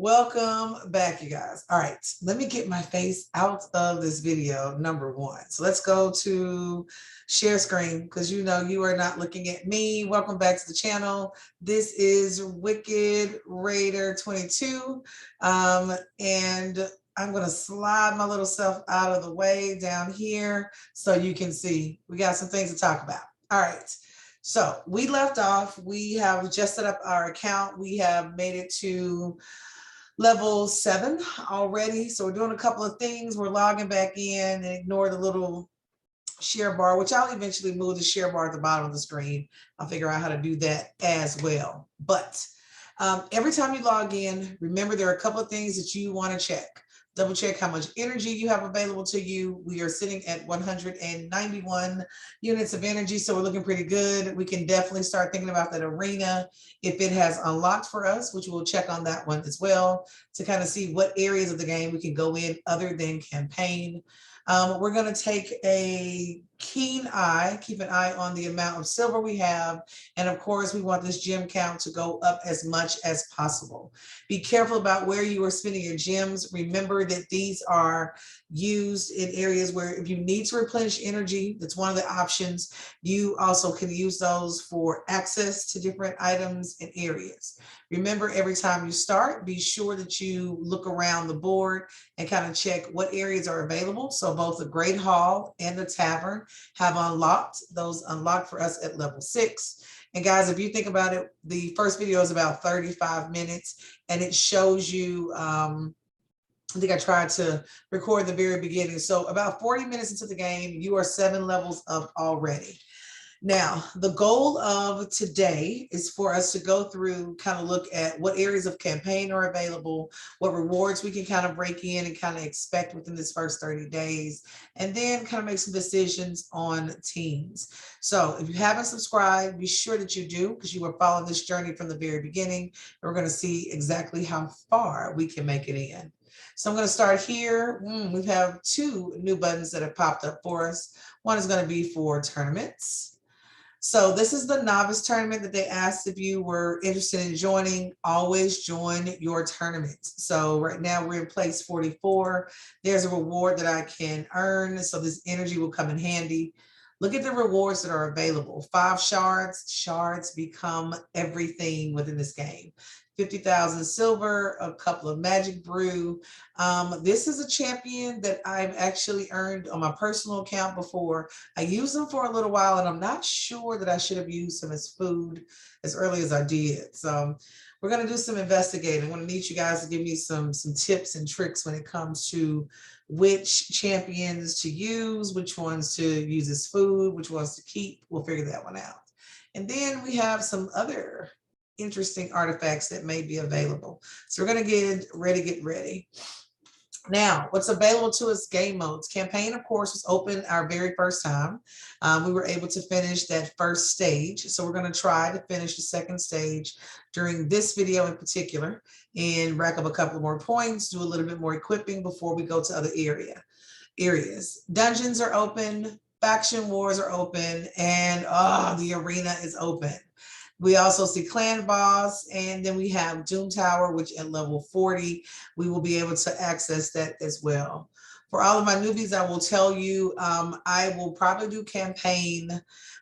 Welcome back, you guys. All right, let me get my face out of this video, number one. So let's go to share screen because you know you are not looking at me. Welcome back to the channel. This is Wicked Raider 22. And I'm going to slide my little self out of the way down here so you can see we got some things to talk about. All right. So we left off. We have just set up our account. We have made it to level 7 already. So we're doing a couple of things. We're logging back in and ignore the little share bar, which I'll eventually move the share bar at the bottom of the screen. I'll figure out how to do that as well. But every time you log in, remember there are a couple of things that you want to check. Double check how much energy you have available to you. We are sitting at 191 units of energy, so we're looking pretty good. We can definitely start thinking about that arena if it has unlocked for us, which we'll check on that one as well to kind of see what areas of the game we can go in other than campaign. We're going to take a keen eye, keep an eye on the amount of silver we have. And of course, we want this gem count to go up as much as possible. Be careful about where you are spending your gems. Remember that these are used in areas where if you need to replenish energy, that's one of the options. You also can use those for access to different items and areas. Remember, every time you start, be sure that you look around the board and kind of check what areas are available. So both the Great Hall and the Tavern have unlocked. Those unlocked for us at level 6. And guys, if you think about it, the first video is about 35 minutes and it shows you, I think I tried to record the very beginning. So about 40 minutes into the game, you are 7 levels up already. Now, the goal of today is for us to go through, kind of look at what areas of campaign are available, what rewards we can kind of break in and kind of expect within this first 30 days, and then kind of make some decisions on teams. So if you haven't subscribed, be sure that you do, because you were following this journey from the very beginning. We're going to see exactly how far we can make it in. So I'm going to start here. We have 2 new buttons that have popped up for us. One is going to be for tournaments. So this is the novice tournament that they asked if you were interested in joining. Always join your tournament. So right now we're in place 44. There's a reward that I can earn. So this energy will come in handy. Look at the rewards that are available. 5 shards. Shards become everything within this game. 50,000 silver, a couple of magic brew. This is a champion that I've actually earned on my personal account before. I used them for a little while and I'm not sure that I should have used them as food as early as I did. So we're going to do some investigating. I'm going to need you guys to give me some tips and tricks when it comes to which champions to use, which ones to use as food, which ones to keep. We'll figure that one out. And then we have some other interesting artifacts that may be available. So we're going to get ready. Now, what's available to us? Game modes. Campaign, of course, was open our very first time. We were able to finish that first stage. So we're going to try to finish the second stage during this video in particular and rack up a couple more points, do a little bit more equipping before we go to other areas. Dungeons are open, faction wars are open, and the arena is open. We also see Clan Boss, and then we have Doom Tower, which at level 40, we will be able to access that as well. For all of my newbies, I will tell you, I will probably do campaign.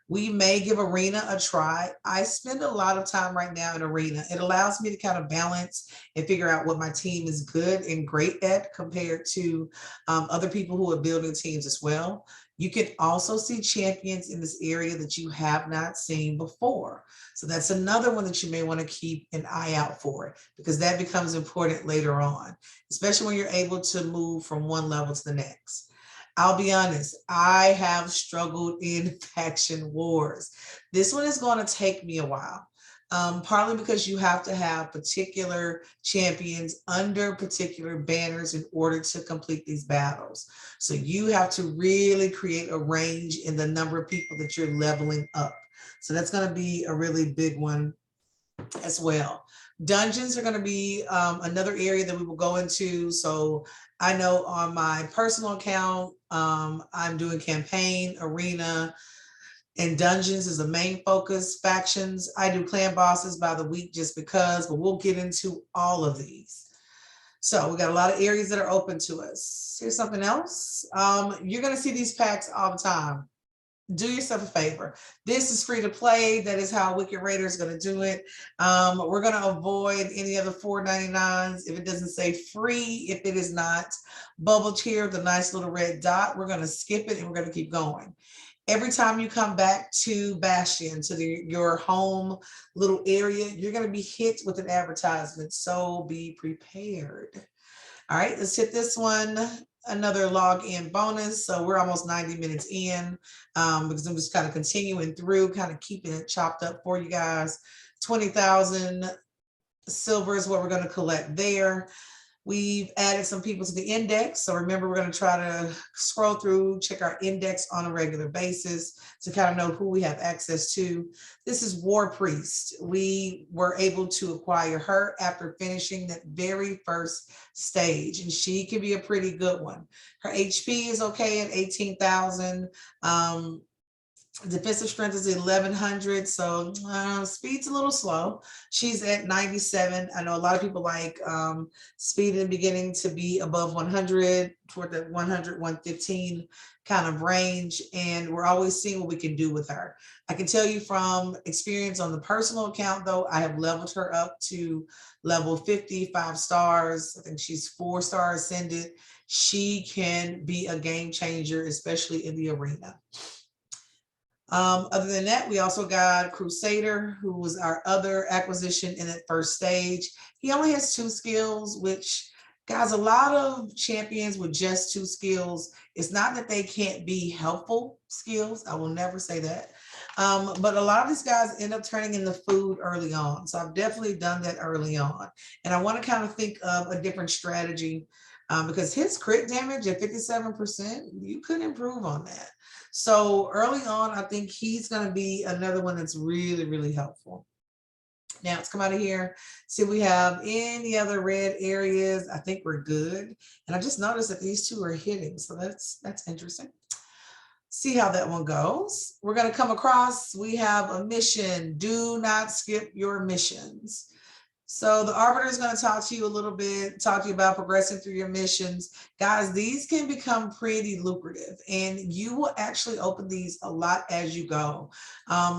We may give arena a try. I spend a lot of time right now in arena. It allows me to kind of balance and figure out what my team is good and great at compared to other people who are building teams as well. You can also see champions in this area that you have not seen before. So that's another one that you may want to keep an eye out for, because that becomes important later on, especially when you're able to move from one level to the next. I'll be honest, I have struggled in faction wars. This one is going to take me a while. Partly because you have to have particular champions under particular banners in order to complete these battles. So you have to really create a range in the number of people that you're leveling up. So that's going to be a really big one as well. Dungeons are going to be another area that we will go into. So I know on my personal account, I'm doing campaign, arena, and dungeons is the main focus. Factions, I do clan bosses by the week just because, but we'll get into all of these. So we got a lot of areas that are open to us. Here's something else. You're going to see these packs all the time. Do yourself a favor. This is free to play. That is how Wicked Raider is going to do it. We're going to avoid any of the $4.99s if it doesn't say free. If it is not bubbled here with a nice little red dot, we're going to skip it and we're going to keep going. Every time you come back to Bastion, to your home little area, you're going to be hit with an advertisement. So be prepared. All right, let's hit this one. Another login bonus. So we're almost 90 minutes in because I'm just kind of continuing through, kind of keeping it chopped up for you guys. 20,000 silver is what we're going to collect there. We've added some people to the index. So remember, we're going to try to scroll through, check our index on a regular basis to kind of know who we have access to. This is War Priest. We were able to acquire her after finishing that very first stage, and she can be a pretty good one. Her HP is okay at 18,000. Defensive strength is 1100, so speed's a little slow. She's at 97. I know a lot of people like speed in the beginning to be above 100, toward the 100, 115 kind of range, and we're always seeing what we can do with her. I can tell you from experience on the personal account, though, I have leveled her up to level 50, 5 stars. I think she's 4-star ascended. She can be a game changer, especially in the arena. Other than that, we also got Crusader, who was our other acquisition in that first stage. He only has 2 skills, which, guys, a lot of champions with just 2 skills, it's not that they can't be helpful skills. I will never say that. But a lot of these guys end up turning into food early on. So I've definitely done that early on. And I want to kind of think of a different strategy because his crit damage at 57%, you could improve on that. So early on, I think he's going to be another one that's really, really helpful. Now let's come out of here. See if we have any other red areas. I think we're good. And I just noticed that these 2 are hitting. So that's interesting. See how that one goes. We're going to come across, we have a mission. Do not skip your missions. So the Arbiter is going to talk to you a little bit, talk to you about progressing through your missions. Guys, these can become pretty lucrative, and you will actually open these a lot as you go.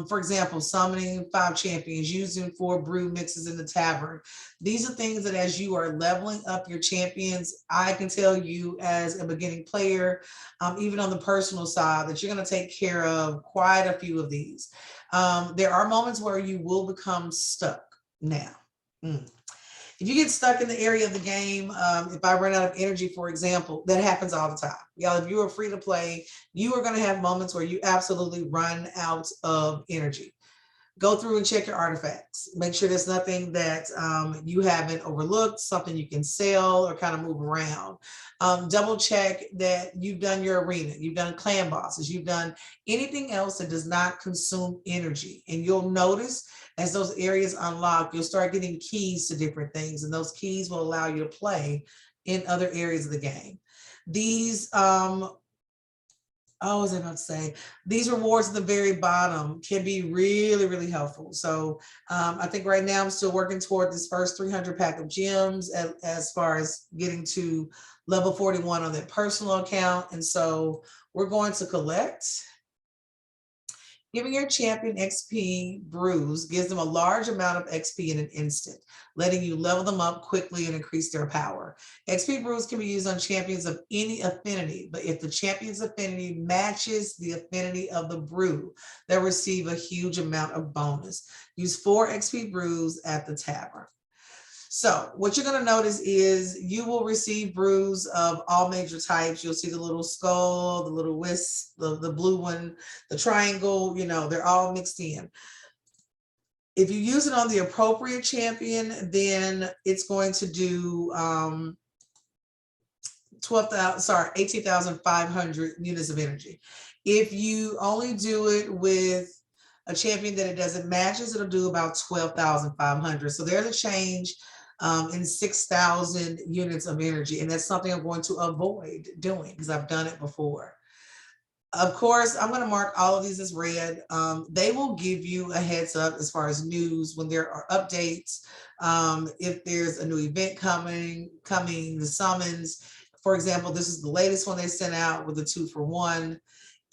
For example, summoning 5 champions, using 4 brew mixes in the tavern. These are things that as you are leveling up your champions, I can tell you as a beginning player, even on the personal side, that you're going to take care of quite a few of these. There are moments where you will become stuck now. If you get stuck in the area of the game, if I run out of energy, for example, that happens all the time. Y'all, if you are free to play, you are going to have moments where you absolutely run out of energy. Go through and check your artifacts. Make sure there's nothing that you haven't overlooked, something you can sell or kind of move around. Double check that you've done your arena, you've done clan bosses, you've done anything else that does not consume energy. And you'll notice as those areas unlock, you'll start getting keys to different things, and those keys will allow you to play in other areas of the game. These what was I about to say? These rewards at the very bottom can be really, really helpful. So I think right now I'm still working toward this first 300 pack of gems as far as getting to level 41 on that personal account. And so we're going to collect. Giving your champion XP brews gives them a large amount of XP in an instant, letting you level them up quickly and increase their power. XP brews can be used on champions of any affinity, but if the champion's affinity matches the affinity of the brew, they'll receive a huge amount of bonus. Use 4 XP brews at the tavern. So what you're going to notice is you will receive brews of all major types. You'll see the little skull, the little wisp, the blue one, the triangle, you know, they're all mixed in. If you use it on the appropriate champion, then it's going to do 18,500 units of energy. If you only do it with a champion that it doesn't matches, it'll do about 12,500. So there's a change in 6,000 units of energy. And that's something I'm going to avoid doing because I've done it before. Of course, I'm going to mark all of these as red. They will give you a heads up as far as news when there are updates. If there's a new event coming, the summons. For example, this is the latest one they sent out with the 2-for-1.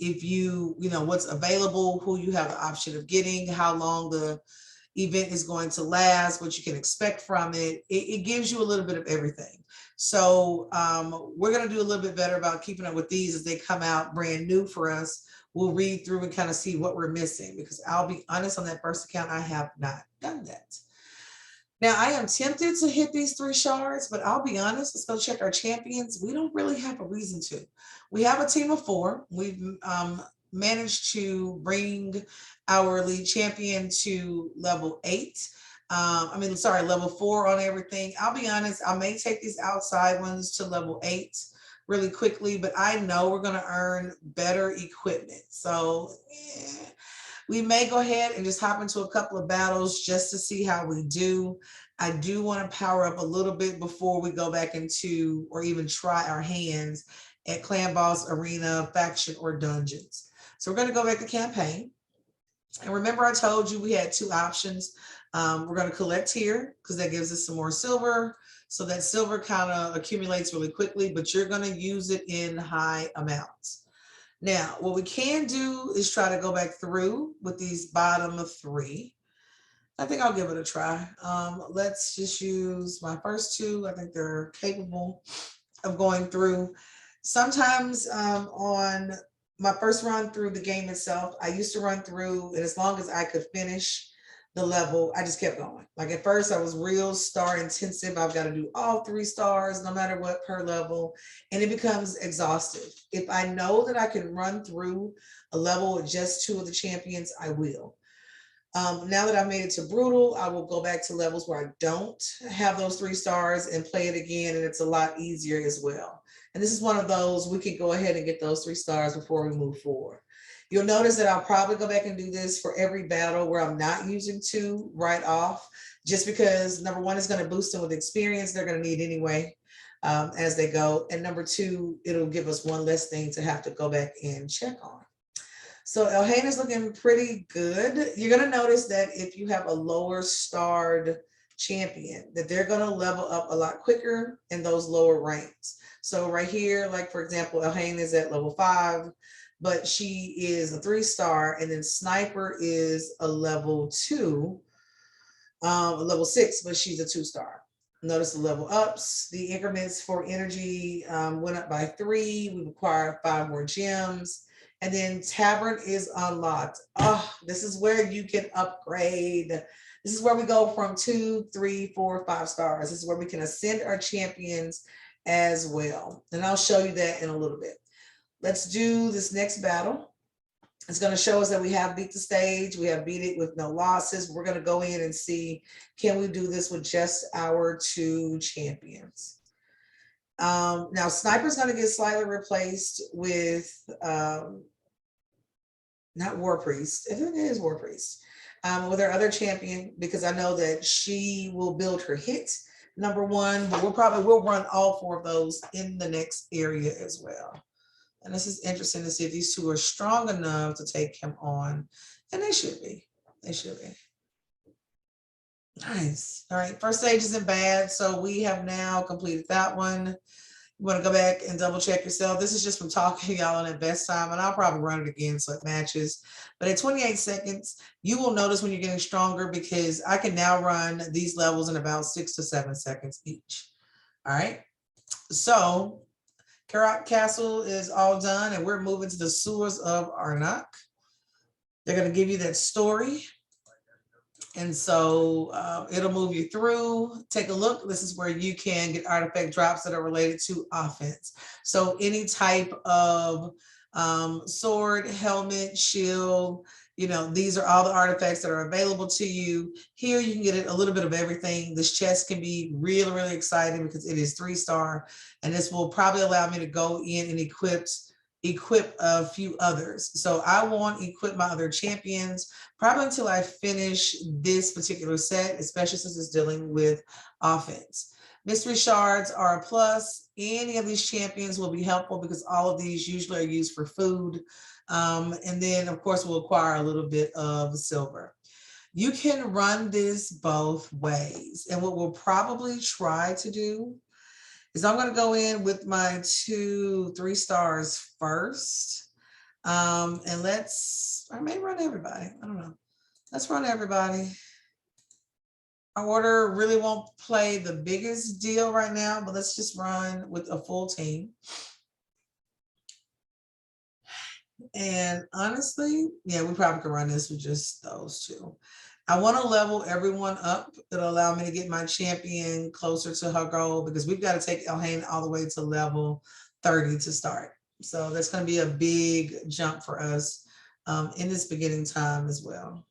If you know what's available, who you have the option of getting, how long the event is going to last, what you can expect from it. It gives you a little bit of everything. So we're going to do a little bit better about keeping up with these as they come out brand new for us. We'll read through and kind of see what we're missing, because I'll be honest, on that first account, I have not done that. Now, I am tempted to hit these 3 shards, but I'll be honest, let's go check our champions. We don't really have a reason to. We have a team of 4. We've managed to bring our lead champion to level 8. Level 4 on everything. I'll be honest, I may take these outside ones to level 8 really quickly, but I know we're going to earn better equipment. So we may go ahead and just hop into a couple of battles just to see how we do. I do want to power up a little bit before we go back into, or even try our hands at clan boss, arena, faction, or dungeons. So we're going to go back to campaign. And remember, I told you we had 2 options. We're going to collect here because that gives us some more silver. So that silver kind of accumulates really quickly, but you're going to use it in high amounts. Now, what we can do is try to go back through with these bottom of 3. I think I'll give it a try. Let's just use my first 2. I think they're capable of going through. Sometimes on my first run through the game itself, I used to run through, and as long as I could finish the level, I just kept going. Like at first I was real star intensive. I've got to do all 3 stars no matter what per level, and it becomes exhaustive. If I know that I can run through a level with just 2 of the champions, I will. Now that I've made it to brutal, I will go back to levels where I don't have those 3 stars and play it again, and it's a lot easier as well. And this is one of those, we can go ahead and get those 3 stars before we move forward. You'll notice that I'll probably go back and do this for every battle where I'm not using 2 right off, just because number 1 is going to boost them with experience they're going to need anyway as they go. And number 2, it'll give us 1 less thing to have to go back and check on. So Elhain is looking pretty good. You're going to notice that if you have a lower starred champion, that they're going to level up a lot quicker in those lower ranks. So right here, like for example, Elhain is at level 5. But she is a 3-star, and then Sniper is a level 2, level 6, but she's a 2-star. Notice the level ups. The increments for energy went up by 3. We require 5 more gems. And then Tavern is unlocked. Oh, this is where you can upgrade. This is where we go from 2, 3, 4, 5 stars. This is where we can ascend our champions as well. And I'll show you that in a little bit. Let's do this next battle. It's going to show us that we have beat the stage. We have beat it with no losses. We're going to go in and see, can we do this with just our 2 champions? Now, Sniper's going to get slightly replaced with, not War Priest. I think it is War Priest. With our other champion, because I know that she will build her hit, number 1, but we'll run all 4 of those in the next area as well. And this is interesting to see if these 2 are strong enough to take him on. And they should be. They should be. Nice. All right. First stage isn't bad. So we have now completed that one. You want to go back and double check yourself. This is just from talking to y'all on at best time. And I'll probably run it again so it matches. But at 28 seconds, you will notice when you're getting stronger, because I can now run these levels in about 6 to 7 seconds each. All right. So Karak Castle is all done, and we're moving to the sewers of Arnock. They're going to give you that story. And so it'll move you through. Take a look. This is where you can get artifact drops that are related to offense. So any type of sword, helmet, shield, you know, these are all the artifacts that are available to you. Here you can get a little bit of everything. This chest can be really, really exciting because it is 3-star. And this will probably allow me to go in and equip a few others. So I won't equip my other champions probably until I finish this particular set, especially since it's dealing with offense. Mystery shards are a plus. Any of these champions will be helpful because all of these usually are used for food. And then of course we'll acquire a little bit of silver. You can run this both ways. And what we'll probably try to do is I'm going to go in with my 2-3 stars first. And I may run everybody. I don't know. Let's run everybody. Our order really won't play the biggest deal right now, but let's just run with a full team. And honestly, yeah, we probably could run this with just those two. I want to level everyone up. It'll allow me to get my champion closer to her goal, because we've got to take Elhain all the way to level 30 to start. So that's going to be a big jump for us in this beginning time as well.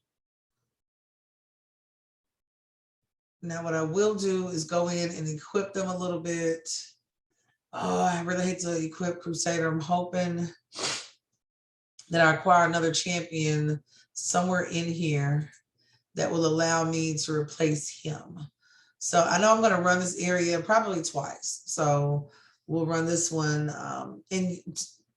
Now, what I will do is go in and equip them a little bit. Oh, I really hate to equip Crusader. I'm hoping that I acquire another champion somewhere in here that will allow me to replace him. So I know I'm going to run this area probably twice. So we'll run this one. And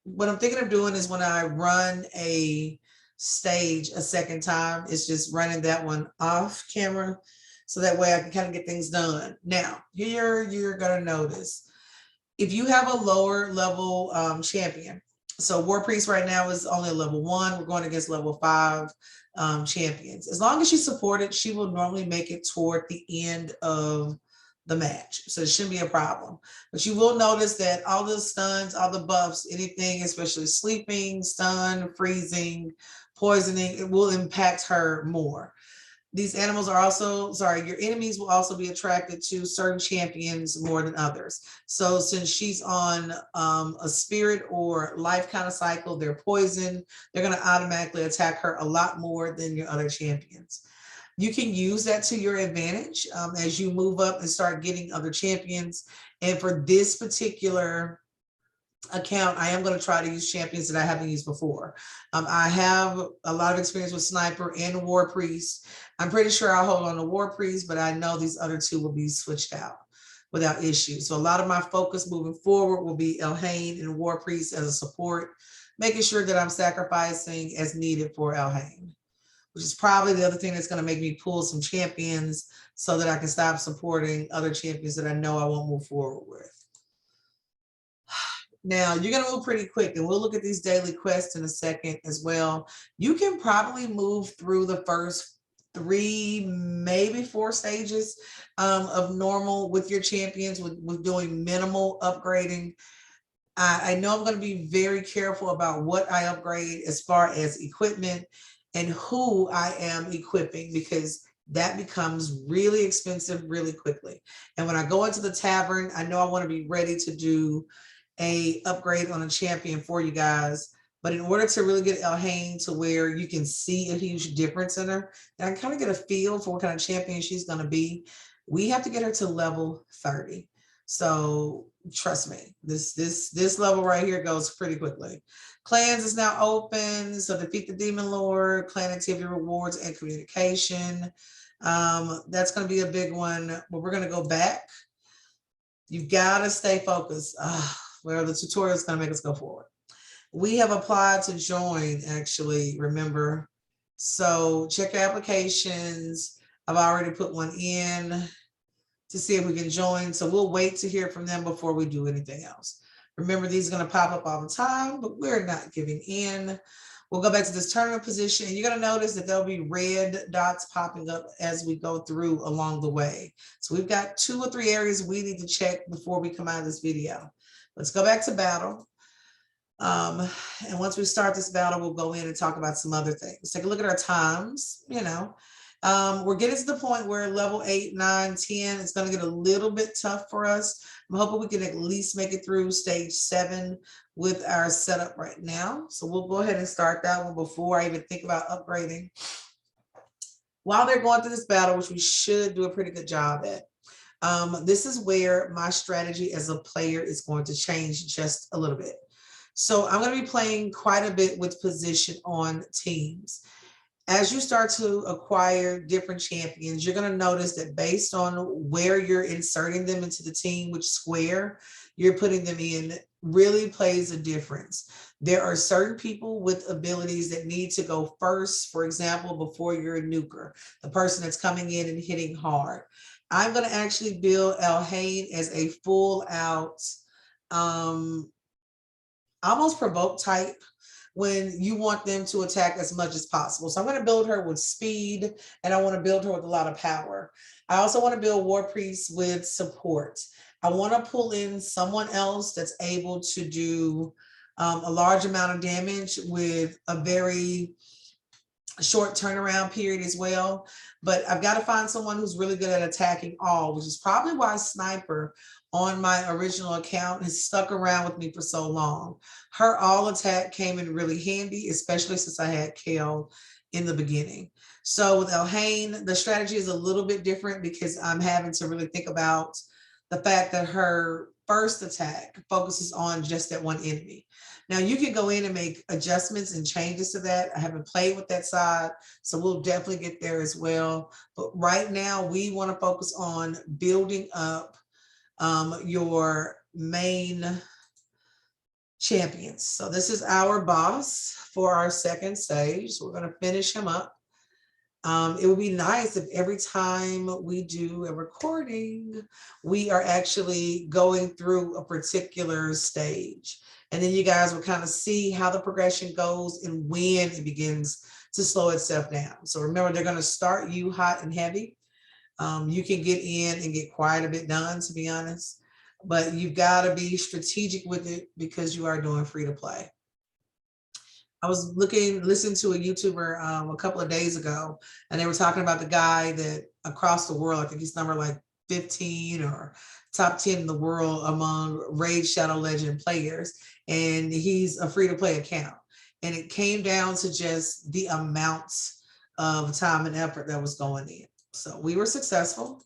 what I'm thinking of doing is when I run a stage a second time, it's just running that one off camera. So that way I can kind of get things done. Now, here you're going to notice, if you have a lower level champion, so War Priest right now is only a level 1. We're going against level 5 champions. As long as she's supported, she will normally make it toward the end of the match. So it shouldn't be a problem. But you will notice that all the stuns, all the buffs, anything, especially sleeping, stun, freezing, poisoning, it will impact her more. These animals are also, your enemies will also be attracted to certain champions more than others. So since she's on a spirit or life kind of cycle, they're poisoned, they're going to automatically attack her a lot more than your other champions. You can use that to your advantage as you move up and start getting other champions. And for this particular account, I am going to try to use champions that I haven't used before. I have a lot of experience with Sniper and War Priest. I'm pretty sure I'll hold on to War Priest, but I know these other two will be switched out without issue. So a lot of my focus moving forward will be Elhain and War Priest as a support, making sure that I'm sacrificing as needed for Elhain, which is probably the other thing that's going to make me pull some champions so that I can stop supporting other champions that I know I won't move forward with. Now, you're going to move pretty quick, and we'll look at these daily quests in a second as well. You can probably move through the first 3, maybe 4 stages of normal with your champions, with doing minimal upgrading. I know I'm going to be very careful about what I upgrade as far as equipment and who I am equipping, because that becomes really expensive really quickly. And when I go into the tavern, I know I want to be ready to do a upgrade on a champion for you guys. But in order to really get Elhain to where you can see a huge difference in her, and I kind of get a feel for what kind of champion she's going to be, we have to get her to level 30. So trust me, this level right here goes pretty quickly. Clans is now open, so defeat the Demon Lord, clan activity rewards and communication. That's going to be a big one, but we're going to go back. You've got to stay focused. Well, the tutorial is going to make us go forward. We have applied to join, actually, remember. So check your applications. I've already put one in to see if we can join. So we'll wait to hear from them before we do anything else. Remember, these are going to pop up all the time, but we're not giving in. We'll go back to this tournament position, and you're going to notice that there'll be red dots popping up as we go through along the way. So we've got 2 or 3 areas we need to check before we come out of this video. Let's go back to battle. And once we start this battle, we'll go in and talk about some other things. Take a look at our times, we're getting to the point where level 8, 9, 10, it's going to get a little bit tough for us. I'm hoping we can at least make it through stage 7 with our setup right now. So we'll go ahead and start that one before I even think about upgrading. While they're going through this battle, which we should do a pretty good job at, this is where my strategy as a player is going to change just a little bit. So I'm going to be playing quite a bit with position on teams. As you start to acquire different champions, you're going to notice that based on where you're inserting them into the team, which square you're putting them in, really plays a difference. There are certain people with abilities that need to go first, for example, before you're a nuker, the person that's coming in and hitting hard. I'm going to actually build Elhain as a full out, almost provoke type when you want them to attack as much as possible. So I'm going to build her with speed, and I want to build her with a lot of power. I also want to build War Priests with support. I want to pull in someone else that's able to do a large amount of damage with a very short turnaround period as well. But I've got to find someone who's really good at attacking all, which is probably why Sniper on my original account has stuck around with me for so long. Her all attack came in really handy, especially since I had Kale in the beginning. So with Elhain, the strategy is a little bit different because I'm having to really think about the fact that her first attack focuses on just that one enemy. Now you can go in and make adjustments and changes to that. I haven't played with that side, so we'll definitely get there as well. But right now we want to focus on building up your main champions. So this is our boss for our second stage. We're going to finish him up. It would be nice if every time we do a recording, we are actually going through a particular stage. And then you guys will kind of see how the progression goes and when it begins to slow itself down. So remember, they're going to start you hot and heavy. You can get in and get quite a bit done, to be honest, but you've got to be strategic with it because you are doing free to play. I was listening to a YouTuber a couple of days ago, and they were talking about the guy that across the world, I think he's number like 15 or top 10 in the world among Raid Shadow Legend players, and he's a free to play account. And it came down to just the amount of time and effort that was going in. So we were successful.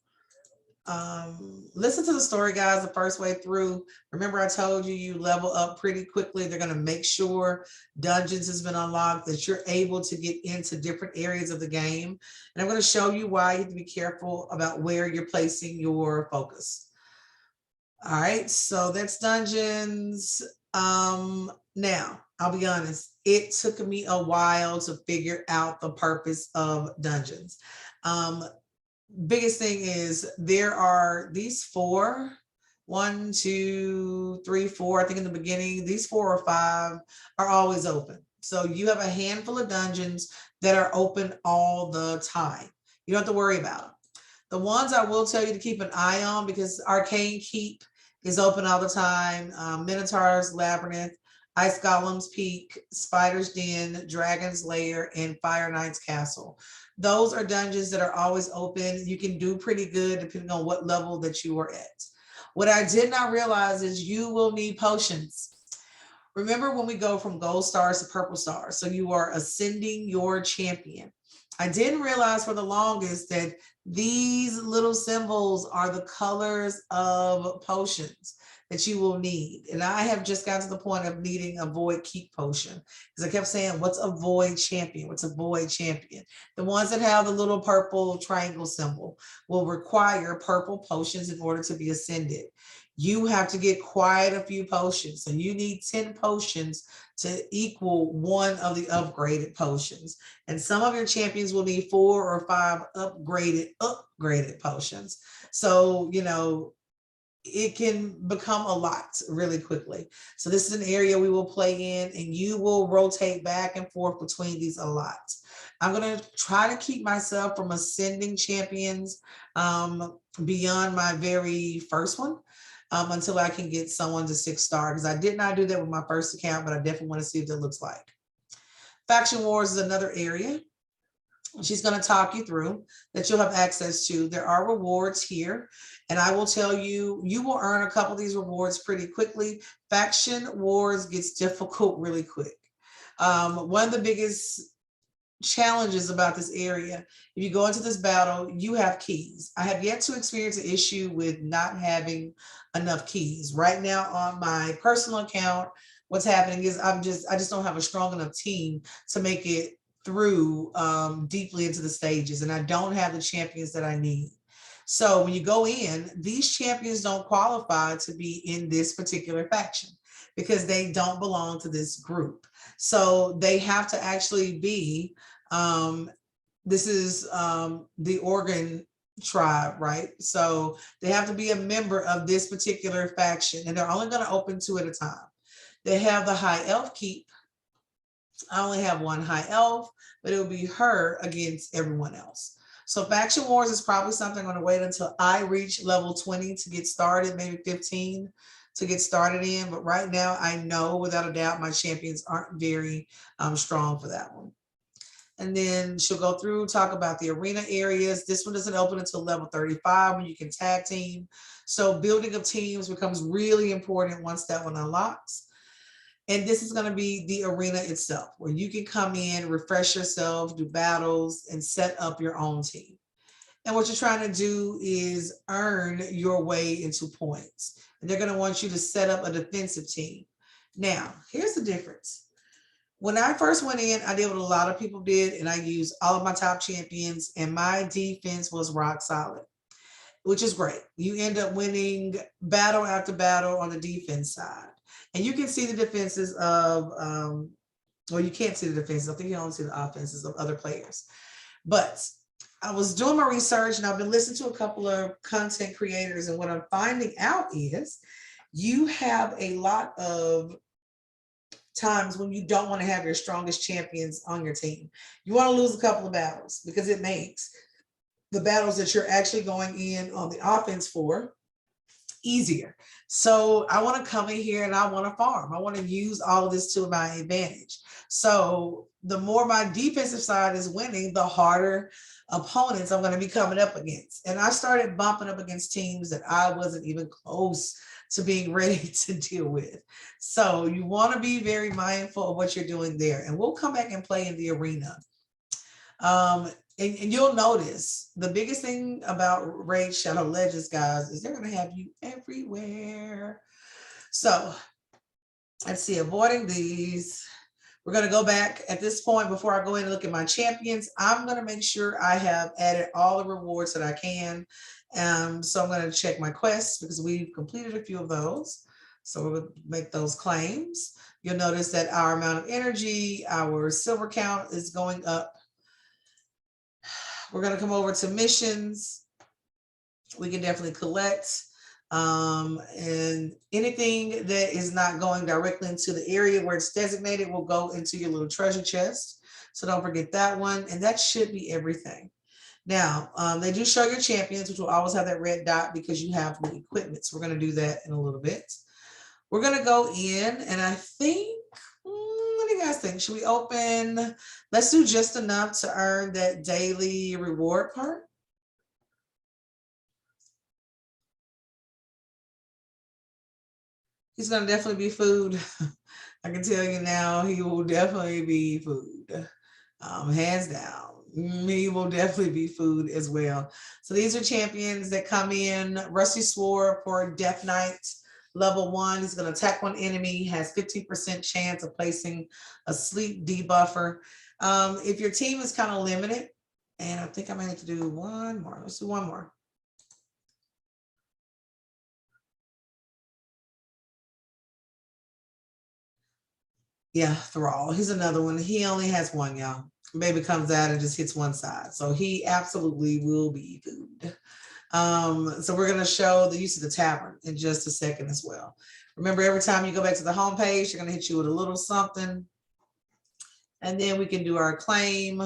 Listen to the story, guys, the first way through. Remember, I told you you level up pretty quickly. They're going to make sure dungeons has been unlocked, that you're able to get into different areas of the game. And I'm going to show you why you have to be careful about where you're placing your focus. All right, so that's dungeons. Now, I'll be honest, it took me a while to figure out the purpose of dungeons. Biggest thing is there are these four, 1, 2, 3, 4, I think in the beginning, these 4 or 5 are always open. So you have a handful of dungeons that are open all the time. You don't have to worry about them. The ones I will tell you to keep an eye on, because Arcane Keep is open all the time, Minotaur's Labyrinth, Ice Golem's Peak, Spider's Den, Dragon's Lair, and Fire Knight's Castle. Those are dungeons that are always open. You can do pretty good depending on what level that you are at. What I did not realize is you will need potions. Remember when we go from gold stars to purple stars, so you are ascending your champion. I didn't realize for the longest that these little symbols are the colors of potions that you will need. And I have just gotten to the point of needing a void keep potion, because I kept saying, what's a void champion? What's a void champion? The ones that have the little purple triangle symbol will require purple potions in order to be ascended. You have to get quite a few potions. So you need 10 potions to equal one of the upgraded potions. And some of your champions will need 4 or 5 upgraded potions. So, you know, it can become a lot really quickly. So this is an area we will play in, and you will rotate back and forth between these a lot. I'm going to try to keep myself from ascending champions beyond my very first one until I can get someone to 6-star, because I did not do that with my first account, but I definitely want to see what that looks like. Faction Wars is another area she's going to talk you through that you'll have access to. There are rewards here, and I will tell you, you will earn a couple of these rewards pretty quickly. Faction Wars gets difficult really quick. One of the biggest challenges about this area, if you go into this battle, you have keys. I have yet to experience an issue with not having enough keys. Right now on my personal account, what's happening is I just don't have a strong enough team to make it through deeply into the stages, and I don't have the champions that I need. So when you go in, these champions don't qualify to be in this particular faction. because they don't belong to this group. So they have to actually be, this is the Oregon tribe, right? So they have to be a member of this particular faction, and they're only going to open 2 at a time. They have the high elf keep. I only have one high elf, but it will be her against everyone else. So faction wars is probably something I'm going to wait until I reach level 20 to get started, maybe 15 to get started in. But right now, I know without a doubt my champions aren't very strong for that one. And then she'll go through, talk about the arena areas. This one doesn't open until level 35 when you can tag team. So building of teams becomes really important once that one unlocks. And this is going to be the arena itself, where you can come in, refresh yourself, do battles, and set up your own team. And what you're trying to do is earn your way into points. And they're going to want you to set up a defensive team. Now, here's the difference. When I first went in, I did what a lot of people did, and I used all of my top champions, and my defense was rock solid, which is great. You end up winning battle after battle on the defense side. And you can see the defenses of, well, you can't see the defenses. I think you only see the offenses of other players. But I was doing my research, and I've been listening to a couple of content creators, and what I'm finding out is you have a lot of times when you don't want to have your strongest champions on your team. You want to lose a couple of battles because it makes the battles that you're actually going in on the offense for easier. So I want to come in here and I want to farm. I want to use all of this to my advantage. So the more my defensive side is winning, the harder opponents I'm going to be coming up against. And I started bumping up against teams that I wasn't even close to being ready to deal with. So you want to be very mindful of what you're doing there. And we'll come back and play in the arena. And you'll notice the biggest thing about Raid Shadow Legends, guys, is they're going to have you everywhere. So let's see, avoiding these. We're going to go back at this point before I go in and look at my champions. I'm going to make sure I have added all the rewards that I can. So I'm going to check my quests because we've completed a few of those. So we're going to make those claims. You'll notice that our amount of energy, our silver count is going up. We're going to come over to missions. We can definitely collect. And anything that is not going directly into the area where it's designated will go into your little treasure chest. So don't forget that one. And that should be everything. Now, they do show your champions, which will always have that red dot because you have the equipment. So we're going to do that in a little bit. We're going to go in, and I think, what do you guys think? Should we open? Let's do just enough to earn that daily reward part. He's going to definitely be food. I can tell you now, he will definitely be food. Hands down. He will definitely be food as well. So these are champions that come in. Rusty Sword for Death Knight, level 1. He's going to attack one enemy, has 15% chance of placing a sleep debuffer. If your team is kind of limited, and I think I might have to do one more. Let's do one more. Yeah, Thrall. He's another one. He only has one, y'all. Baby comes out and just hits one side. So he absolutely will be food. So we're going to show the use of the Tavern in just a second as well. Remember, every time you go back to the home page, you're going to hit you with a little something. And then we can do our claim.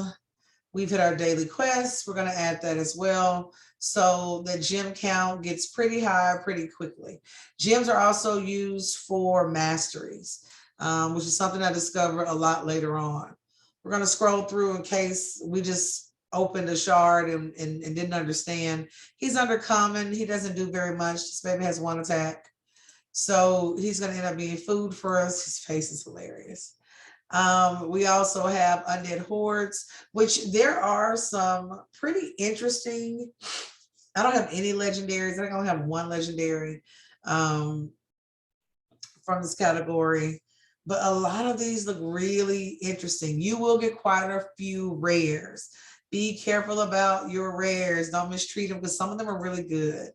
We've hit our daily quests. We're going to add that as well. So the gem count gets pretty high pretty quickly. Gems are also used for masteries, which is something I discovered a lot later on. We're going to scroll through in case we just opened a shard and didn't understand. He's under common. He doesn't do very much. This baby has one attack. So he's going to end up being food for us. His face is hilarious. We also have Undead Hordes, which there are some pretty interesting. I don't have any legendaries. I think I only have one legendary from this category. But a lot of these look really interesting. You will get quite a few rares. Be careful about your rares. Don't mistreat them because some of them are really good.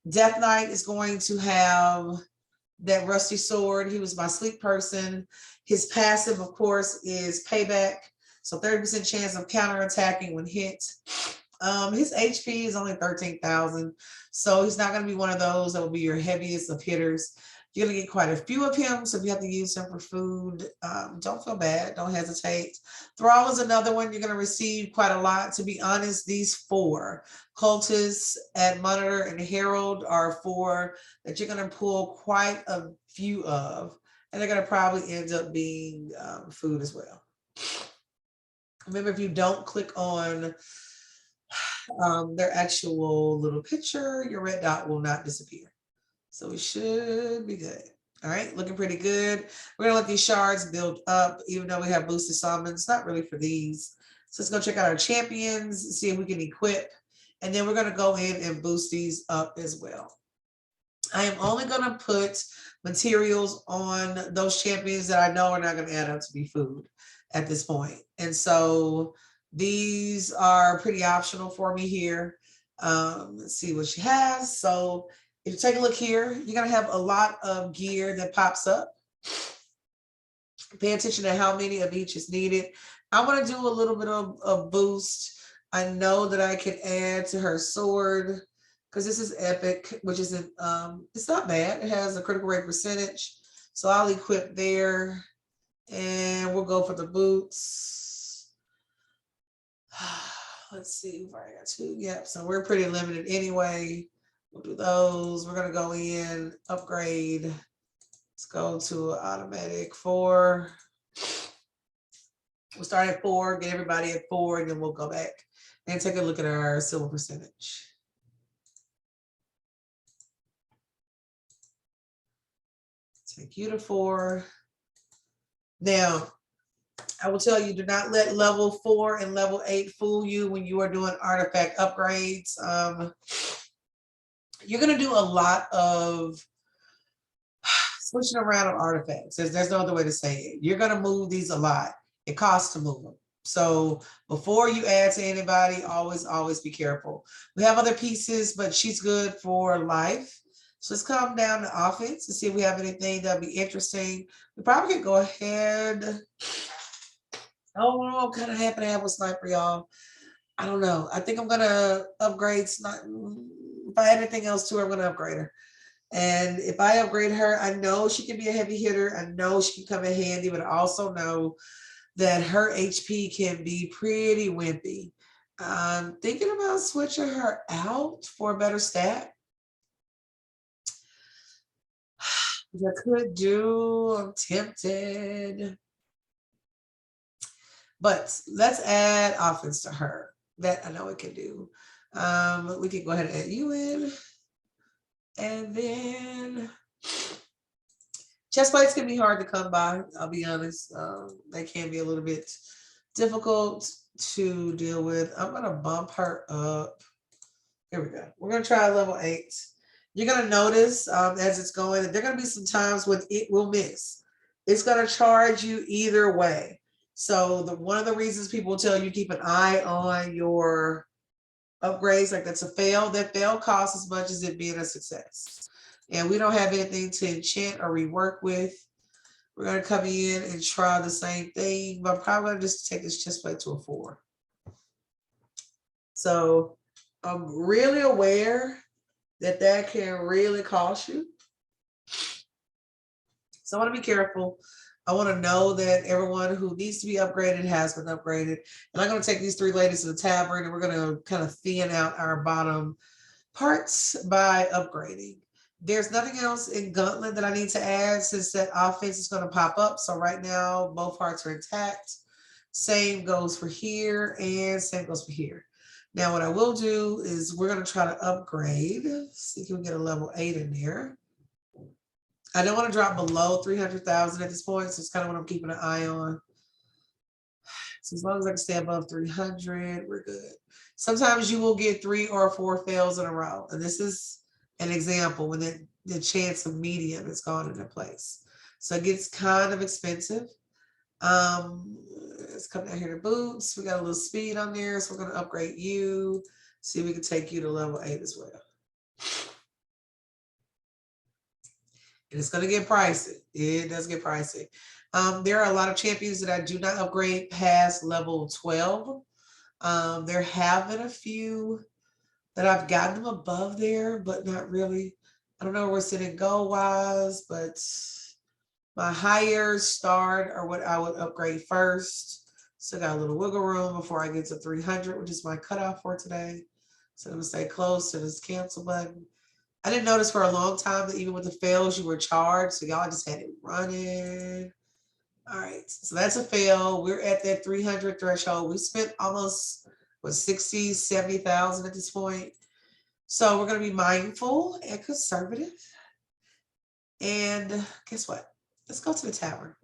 Death Knight is going to have that rusty sword. He was my sleep person. His passive, of course, is payback. So 30% chance of counterattacking when hit. His HP is only 13,000. So he's not going to be one of those that will be your heaviest of hitters. You're going to get quite a few of him. So if you have to use him for food, don't feel bad. Don't hesitate. Thrall is another one you're going to receive quite a lot. To be honest, these four, Cultists, Admonitor, and Herald, are four that you're going to pull quite a few of. And they're going to probably end up being food as well. Remember, if you don't click on their actual little picture, your red dot will not disappear. So we should be good. All right, looking pretty good. We're gonna let these shards build up, even though we have boosted summons. Not really for these. So let's go check out our champions, see if we can equip. And then we're gonna go in and boost these up as well. I am only gonna put materials on those champions that I know are not gonna add up to be food at this point. And so these are pretty optional for me here. Let's see what she has. So if you take a look here, you're going to have a lot of gear that pops up. Pay attention to how many of each is needed. I want to do a little bit of a boost. I know that I can add to her sword because this is epic, which isn't, it's not bad. It has a critical rate percentage. So I'll equip there and we'll go for the boots. Let's see, we've already got two. Yep, so we're pretty limited anyway. We'll do those. We're gonna go in, upgrade. Let's go to automatic 4. We'll start at 4, get everybody at 4, and then we'll go back and take a look at our silver percentage. Take you to 4. Now, I will tell you, do not let level 4 and level 8 fool you when you are doing artifact upgrades. You're going to do a lot of switching around of artifacts. There's no other way to say it. You're going to move these a lot. It costs to move them. So before you add to anybody, always be careful. We have other pieces, but she's good for life. So let's come down to offense and see if we have anything that'll be interesting. We probably could go ahead. Oh, I'm kind of happy to have a sniper, y'all. I don't know. I think I'm going to upgrade sniper. If I add anything else to her, I'm going to upgrade her. And if I upgrade her, I know she can be a heavy hitter. I know she can come in handy, but I also know that her HP can be pretty wimpy. I'm thinking about switching her out for a better stat. Which I could do. I'm tempted. But let's add offense to her. That I know it can do. We can go ahead and add you in. And then chest plates can be hard to come by. I'll be honest. They can be a little bit difficult to deal with. I'm going to bump her up. Here we go. We're going to try level 8. You're going to notice as it's going that there are going to be some times when it will miss. It's going to charge you either way. So one of the reasons people will tell you keep an eye on your upgrades, like that's a fail. That fail costs as much as it being a success. And we don't have anything to enchant or rework with. We're going to come in and try the same thing, but I'm probably going to just take this chest plate to a 4. So I'm really aware that that can really cost you. So I want to be careful. I want to know that everyone who needs to be upgraded has been upgraded. And I'm going to take these 3 ladies to the tavern and we're going to kind of thin out our bottom parts by upgrading. There's nothing else in Gauntlet that I need to add since that offense is going to pop up. So right now, both parts are intact. Same goes for here and same goes for here. Now what I will do is we're going to try to upgrade. See if we can get a level 8 in there. I don't want to drop below 300,000 at this point, so it's kind of what I'm keeping an eye on. So as long as I can stay above 300, we're good. Sometimes you will get 3 or 4 fails in a row, and this is an example when the chance of medium is gone into place. So it gets kind of expensive. Let's come down here to boots. We got a little speed on there, so we're going to upgrade you. See if we can take you to level 8 as well. And it's going to get pricey. It does get pricey. There are a lot of champions that I do not upgrade past level 12. There have been a few that I've gotten them above there, but not really. I don't know where we're sitting goal wise, but my higher start are what I would upgrade first. Still got a little wiggle room before I get to 300, which is my cutoff for today. So I'm gonna stay close to this cancel button. I didn't notice for a long time that even with the fails, you were charged. So y'all just had it running. All right, so that's a fail. We're at that 300 threshold. We spent almost, what, 60, 70,000 at this point. So we're gonna be mindful and conservative. And guess what? Let's go to the tavern.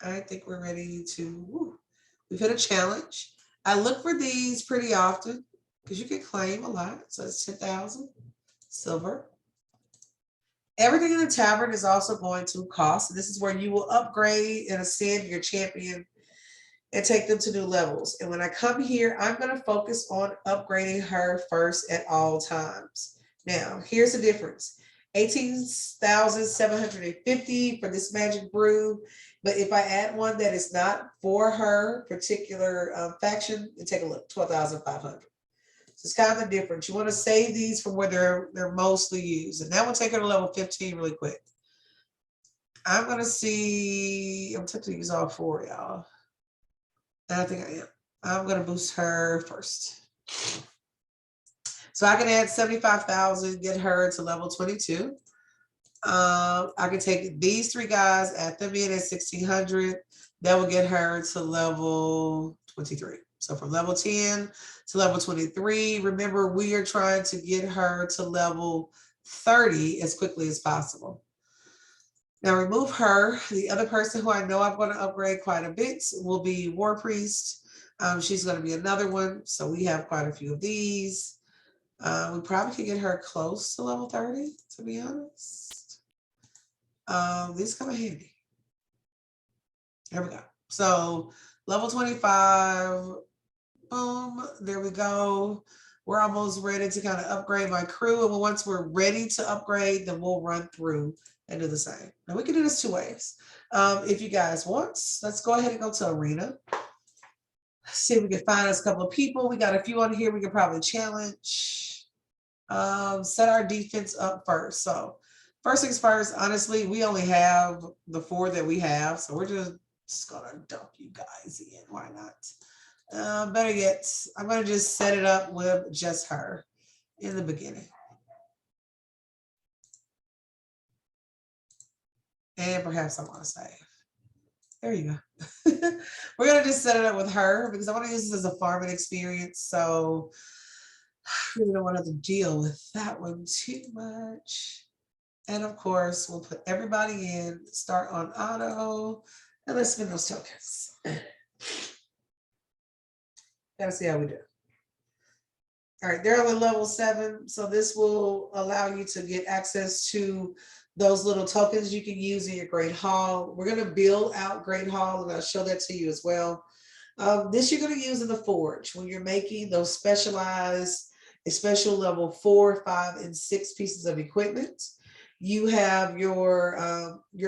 I think we're ready to, we've hit a challenge. I look for these pretty often because you can claim a lot. So it's 10,000 silver. Everything in the tavern is also going to cost. This is where you will upgrade and ascend your champion and take them to new levels. And when I come here, I'm going to focus on upgrading her first at all times. Now, here's the difference. 18,750 for this magic brew. But if I add one that is not for her particular faction, and take a look, 12,500. So it's kind of the difference. You want to save these from where they're mostly used. And that will take her to level 15 really quick. I'm going to see, I'm tempted to use all four, y'all. And I think I am. I'm going to boost her first. So I can add 75,000, get her to level 22. I can take these three guys, add them in at 1,600. That will get her to level 23. So from level 10 to level 23, remember we are trying to get her to level 30 as quickly as possible. Now remove her. The other person who I know I'm going to upgrade quite a bit will be War Priest. She's going to be another one. So we have quite a few of these. We probably could get her close to level 30, to be honest. These come in handy. There we go. So level 25, boom, there we go. We're almost ready to kind of upgrade my crew. And once we're ready to upgrade, then we'll run through and do the same. Now we can do this two ways. If you guys want, let's go ahead and go to Arena. See if we can find us a couple of people. We got a few on here we can probably challenge. Set our defense up first. So first things first, honestly, we only have the 4 that we have. So we're just gonna dump you guys in. Why not? Better yet, I'm gonna just set it up with just her in the beginning. And perhaps I want to save. There you go. We're gonna just set it up with her because I want to use this as a farming experience. So I really don't want to have to deal with that one too much. And of course, we'll put everybody in, start on auto, and let's spin those tokens. Gotta see how we do. All right, they're on level 7, so this will allow you to get access to those little tokens you can use in your Great Hall. We're gonna build out Great Hall, and I'll show that to you as well. This you're gonna use in the Forge when you're making those specialized, special level 4, 5, and 6 pieces of equipment. You have your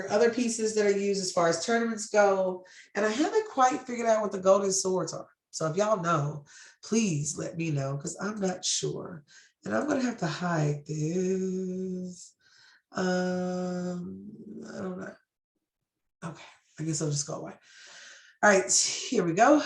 other pieces that are used as far as tournaments go, and I haven't quite figured out what the golden swords are. So if y'all know, please let me know because I'm not sure. And I'm gonna have to hide this. I don't know. Okay, I guess I'll just go away. All right, here we go.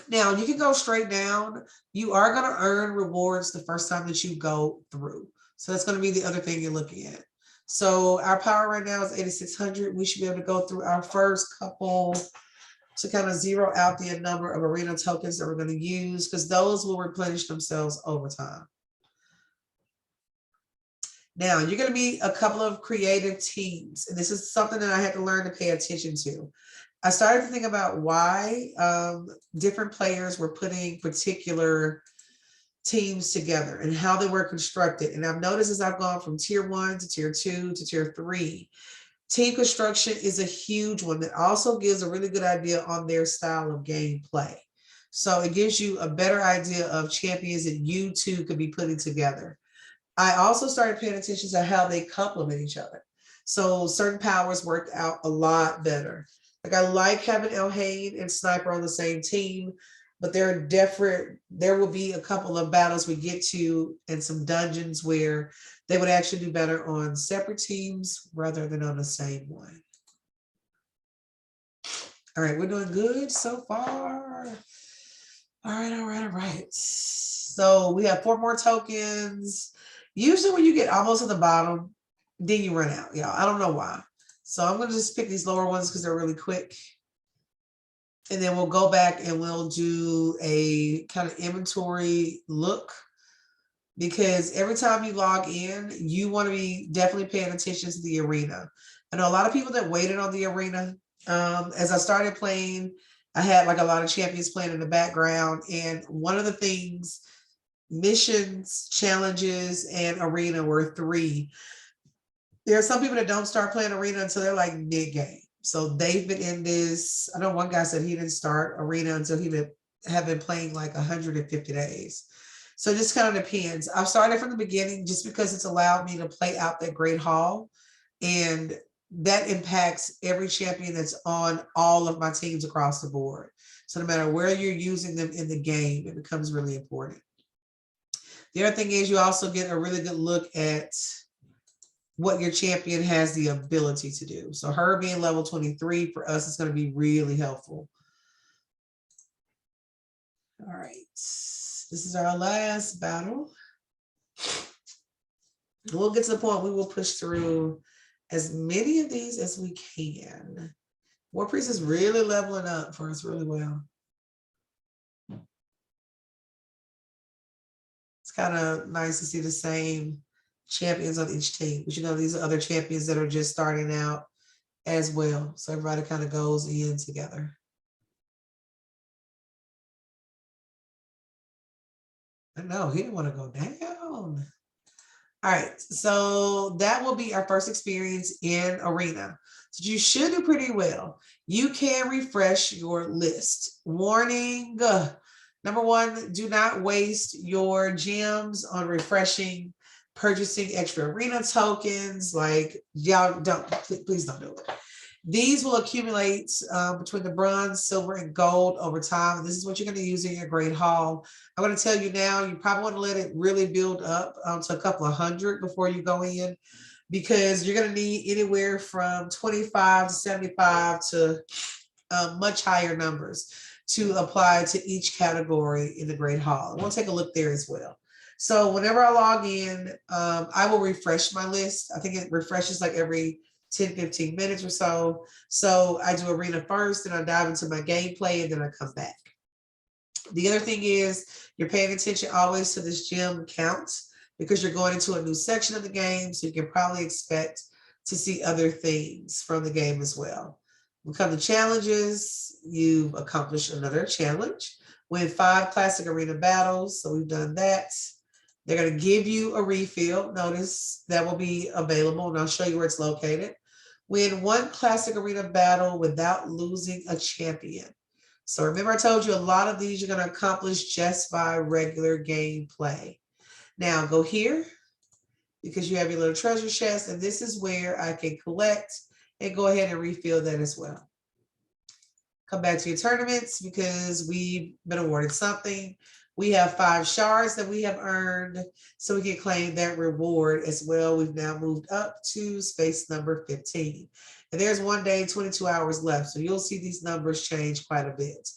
Now you can go straight down. You are gonna earn rewards the first time that you go through. So that's gonna be the other thing you're looking at. So our power right now is 8,600. We should be able to go through our first couple to kind of zero out the number of arena tokens that we're going to use because those will replenish themselves over time. Now, you're going to meet a couple of creative teams, and this is something that I had to learn to pay attention to. I started to think about why different players were putting particular teams together and how they were constructed. And I've noticed as I've gone from tier 1 to tier 2 to tier 3, team construction is a huge one that also gives a really good idea on their style of gameplay. So it gives you a better idea of champions that you two could be putting together. I also started paying attention to how they complement each other. So certain powers work out a lot better. Like I like having El Hain and Sniper on the same team, but there will be a couple of battles we get to and some dungeons where they would actually do better on separate teams rather than on the same one. All right, we're doing good so far. All right. So we have 4 more tokens. Usually when you get almost at the bottom, then you run out, y'all. I don't know why. So I'm gonna just pick these lower ones because they're really quick. And then we'll go back and we'll do a kind of inventory look, because every time you log in, you want to be definitely paying attention to the arena. I know a lot of people that waited on the arena. As I started playing, I had like a lot of champions playing in the background. And one of the things, missions, challenges, and arena were 3. There are some people that don't start playing arena until they're like mid-game. So they've been in this. I know one guy said he didn't start arena until he had been playing like 150 days. So it just kind of depends. I've started from the beginning just because it's allowed me to play out that great hall. And that impacts every champion that's on all of my teams across the board. So no matter where you're using them in the game, it becomes really important. The other thing is you also get a really good look at what your champion has the ability to do. So her being level 23 for us is going to be really helpful. All right, this is our last battle. We'll get to the point we will push through as many of these as we can. War Priest is really leveling up for us really well. It's kind of nice to see the same champions on each team, but you know, these are other champions that are just starting out as well. So everybody kind of goes in together. I know he didn't want to go down. All right, so that will be our first experience in arena. So you should do pretty well. You can refresh your list. Warning, number 1, do not waste your gems on refreshing, purchasing extra arena tokens. Like, y'all don't, please don't do it. These will accumulate between the bronze, silver, and gold over time. And this is what you're going to use in your great hall. I'm going to tell you now, you probably want to let it really build up to a couple of hundred before you go in, because you're going to need anywhere from 25 to 75 to much higher numbers to apply to each category in the great hall. We'll take a look there as well. So whenever I log in, I will refresh my list. I think it refreshes like every 10, 15 minutes or so. So I do arena first, then I dive into my gameplay, and then I come back. The other thing is you're paying attention always to this gem count, because you're going into a new section of the game. So you can probably expect to see other things from the game as well. When it comes to challenges, you've accomplished another challenge. Win 5 classic arena battles. So we've done that. They're going to give you a refill. Notice that will be available, and I'll show you where it's located. Win 1 classic arena battle without losing a champion. So remember I told you a lot of these you're going to accomplish just by regular gameplay. Now go here, because you have your little treasure chest, and this is where I can collect and go ahead and refill that as well. Come back to your tournaments, because we've been awarded something. We have 5 shards that we have earned, so we can claim that reward as well. We've now moved up to space number 15. And there's 1 day, 22 hours left. So you'll see these numbers change quite a bit.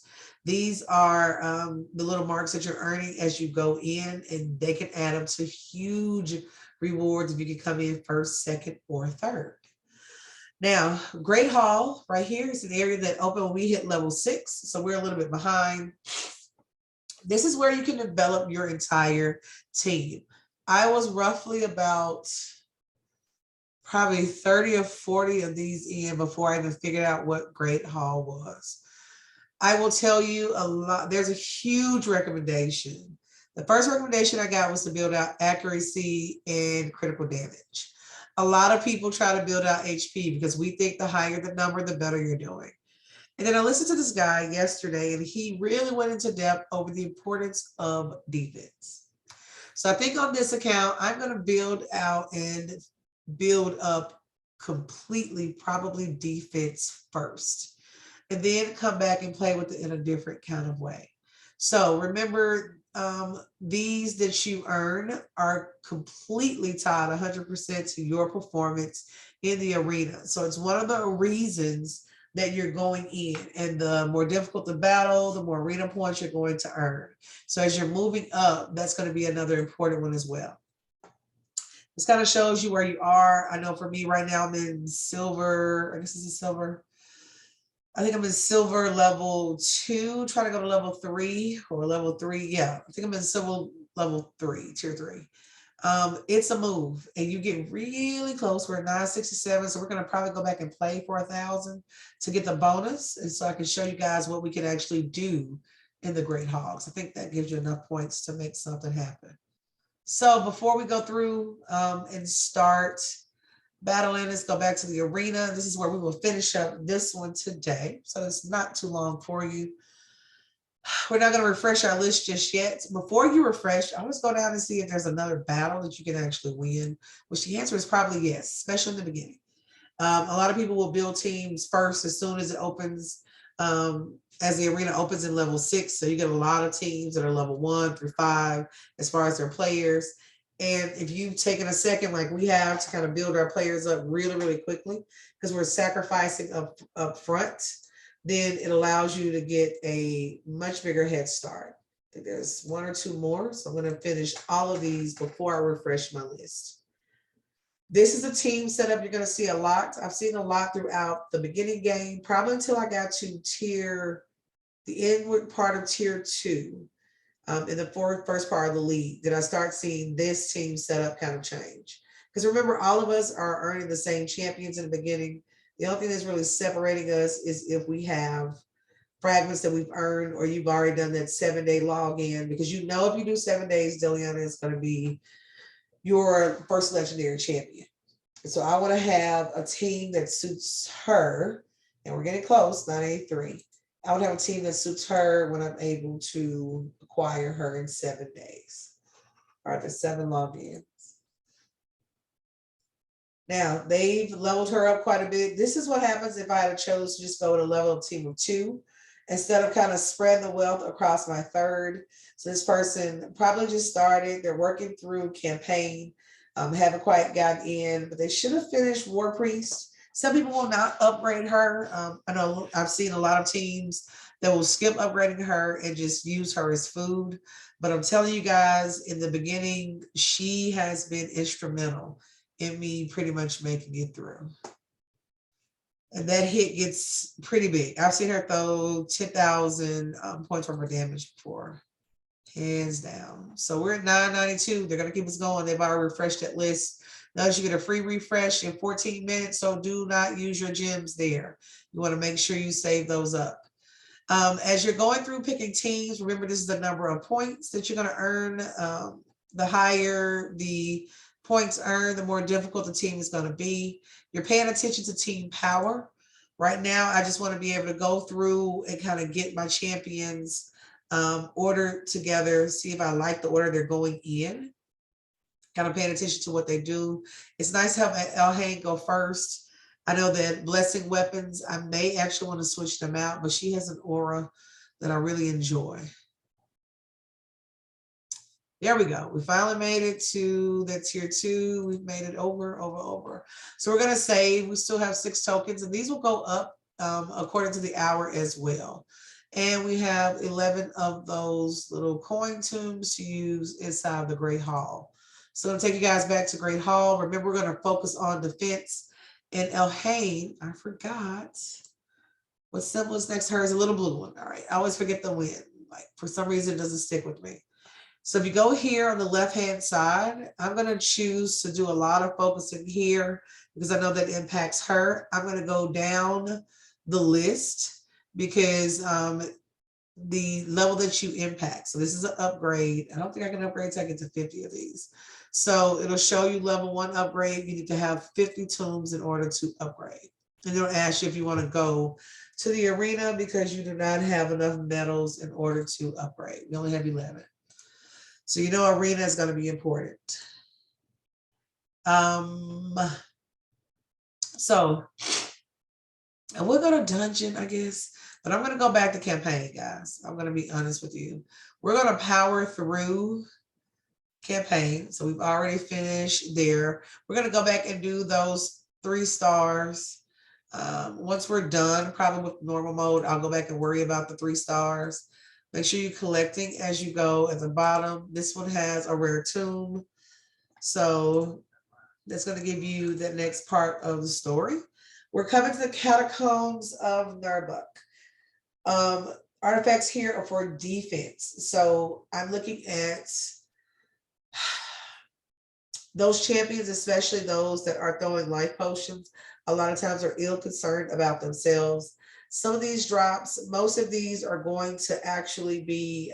These are the little marks that you're earning as you go in, and they can add up to huge rewards if you can come in first, second, or third. Now, Great Hall right here is an area that opened when we hit level 6. So we're a little bit behind. This is where you can develop your entire team. I was roughly about probably 30 or 40 of these in before I even figured out what Great Hall was. I will tell you a lot. There's a huge recommendation. The first recommendation I got was to build out accuracy and critical damage. A lot of people try to build out HP because we think the higher the number, the better you're doing. And then I listened to this guy yesterday, and he really went into depth over the importance of defense. So I think on this account, I'm going to build out and build up completely probably defense first, and then come back and play with it in a different kind of way. So remember, these that you earn are completely tied 100% to your performance in the arena. So it's one of the reasons that you're going in, and the more difficult the battle, the more arena points you're going to earn. So as you're moving up, that's going to be another important one as well. This kind of shows you where you are. I know for me right now, I'm in silver. I guess this is silver. I think I'm in silver level 2, trying to go to level 3 or level 3. Yeah, I think I'm in silver level 3, tier 3. It's a move, and you get really close. We're at 967, so we're going to probably go back and play for 1,000 to get the bonus, and so I can show you guys what we can actually do in the Great Hogs. I think that gives you enough points to make something happen. So before we go through and start battling, let's go back to the arena. This is where we will finish up this one today, so it's not too long for you. We're not going to refresh our list just yet. Before you refresh, I always go down and see if there's another battle that you can actually win, which the answer is probably yes, especially in the beginning. A lot of people will build teams first as soon as it opens, as the arena opens in level 6. So you get a lot of teams that are level 1 through 5 as far as their players. And if you've taken a second, like we have, to kind of build our players up really, really quickly, because we're sacrificing up front, then it allows you to get a much bigger head start. I think there's 1 or 2 more. So I'm going to finish all of these before I refresh my list. This is a team setup you're going to see a lot. I've seen a lot throughout the beginning game, probably until I got to the inward part of tier 2, in the first part of the league, that I start seeing this team setup kind of change. Because remember, all of us are earning the same champions in the beginning. The only thing that's really separating us is if we have fragments that we've earned, or you've already done that 7-day login, because you know if you do 7 days, Deliana is going to be your first legendary champion. So I want to have a team that suits her, and we're getting close, 983. I would have a team that suits her when I'm able to acquire her in 7 days. All right, there's 7 logins. Now, they've leveled her up quite a bit. This is what happens if I had chose to just go with a level team of 2, instead of kind of spreading the wealth across my third. So this person probably just started. They're working through campaign, haven't quite gotten in, but they should have finished War Priest. Some people will not upgrade her. I know I've seen a lot of teams that will skip upgrading her and just use her as food. But I'm telling you guys, in the beginning, she has been instrumental in me pretty much making it through. And that hit gets pretty big. I've seen her throw 10,000 points from her damage before, hands down. So we're at 992. They're going to keep us going. They've already refreshed that list. Notice you get a free refresh in 14 minutes, so do not use your gems there. You want to make sure you save those up. As you're going through picking teams, remember this is the number of points that you're going to earn. The higher the points earned, the more difficult the team is going to be. You're paying attention to team power. Right now, I just want to be able to go through and kind of get my champions ordered together, see if I like the order they're going in. Kind of paying attention to what they do. It's nice to have Elhain go first. I know that blessing weapons, I may actually want to switch them out, but she has an aura that I really enjoy. There we go. We finally made it to that tier 2. We've made it over. So we're going to save. We still have 6 tokens, and these will go up according to the hour as well. And we have 11 of those little coin tombs to use inside the Great Hall. So I'm going to take you guys back to Great Hall. Remember, we're going to focus on defense. And Elhain, I forgot what symbol is next to her, is a little blue one. All right. I always forget the win. Like, for some reason, it doesn't stick with me. So if you go here on the left-hand side, I'm going to choose to do a lot of focusing here because I know that impacts her. I'm going to go down the list because the level that you impact. So this is an upgrade. I don't think I can upgrade till I get to 50 of these. So it'll show you level 1 upgrade. You need to have 50 tombs in order to upgrade. And it'll ask you if you want to go to the arena because you do not have enough medals in order to upgrade. You only have 11. So you know arena is going to be important. So, and we'll go to dungeon, I guess, but I'm going to go back to campaign, guys. I'm going to be honest with you. We're going to power through campaign. So we've already finished there. We're going to go back and do those 3 stars. Once we're done, probably with normal mode, I'll go back and worry about the 3 stars. Make sure you're collecting as you go at the bottom. This one has a rare tomb. So that's going to give you the next part of the story. We're coming to the catacombs of Narbuk. Artifacts here are for defense. So I'm looking at those champions, especially those that are throwing life potions, a lot of times are ill concerned about themselves. Some of these drops, most of these are going to actually be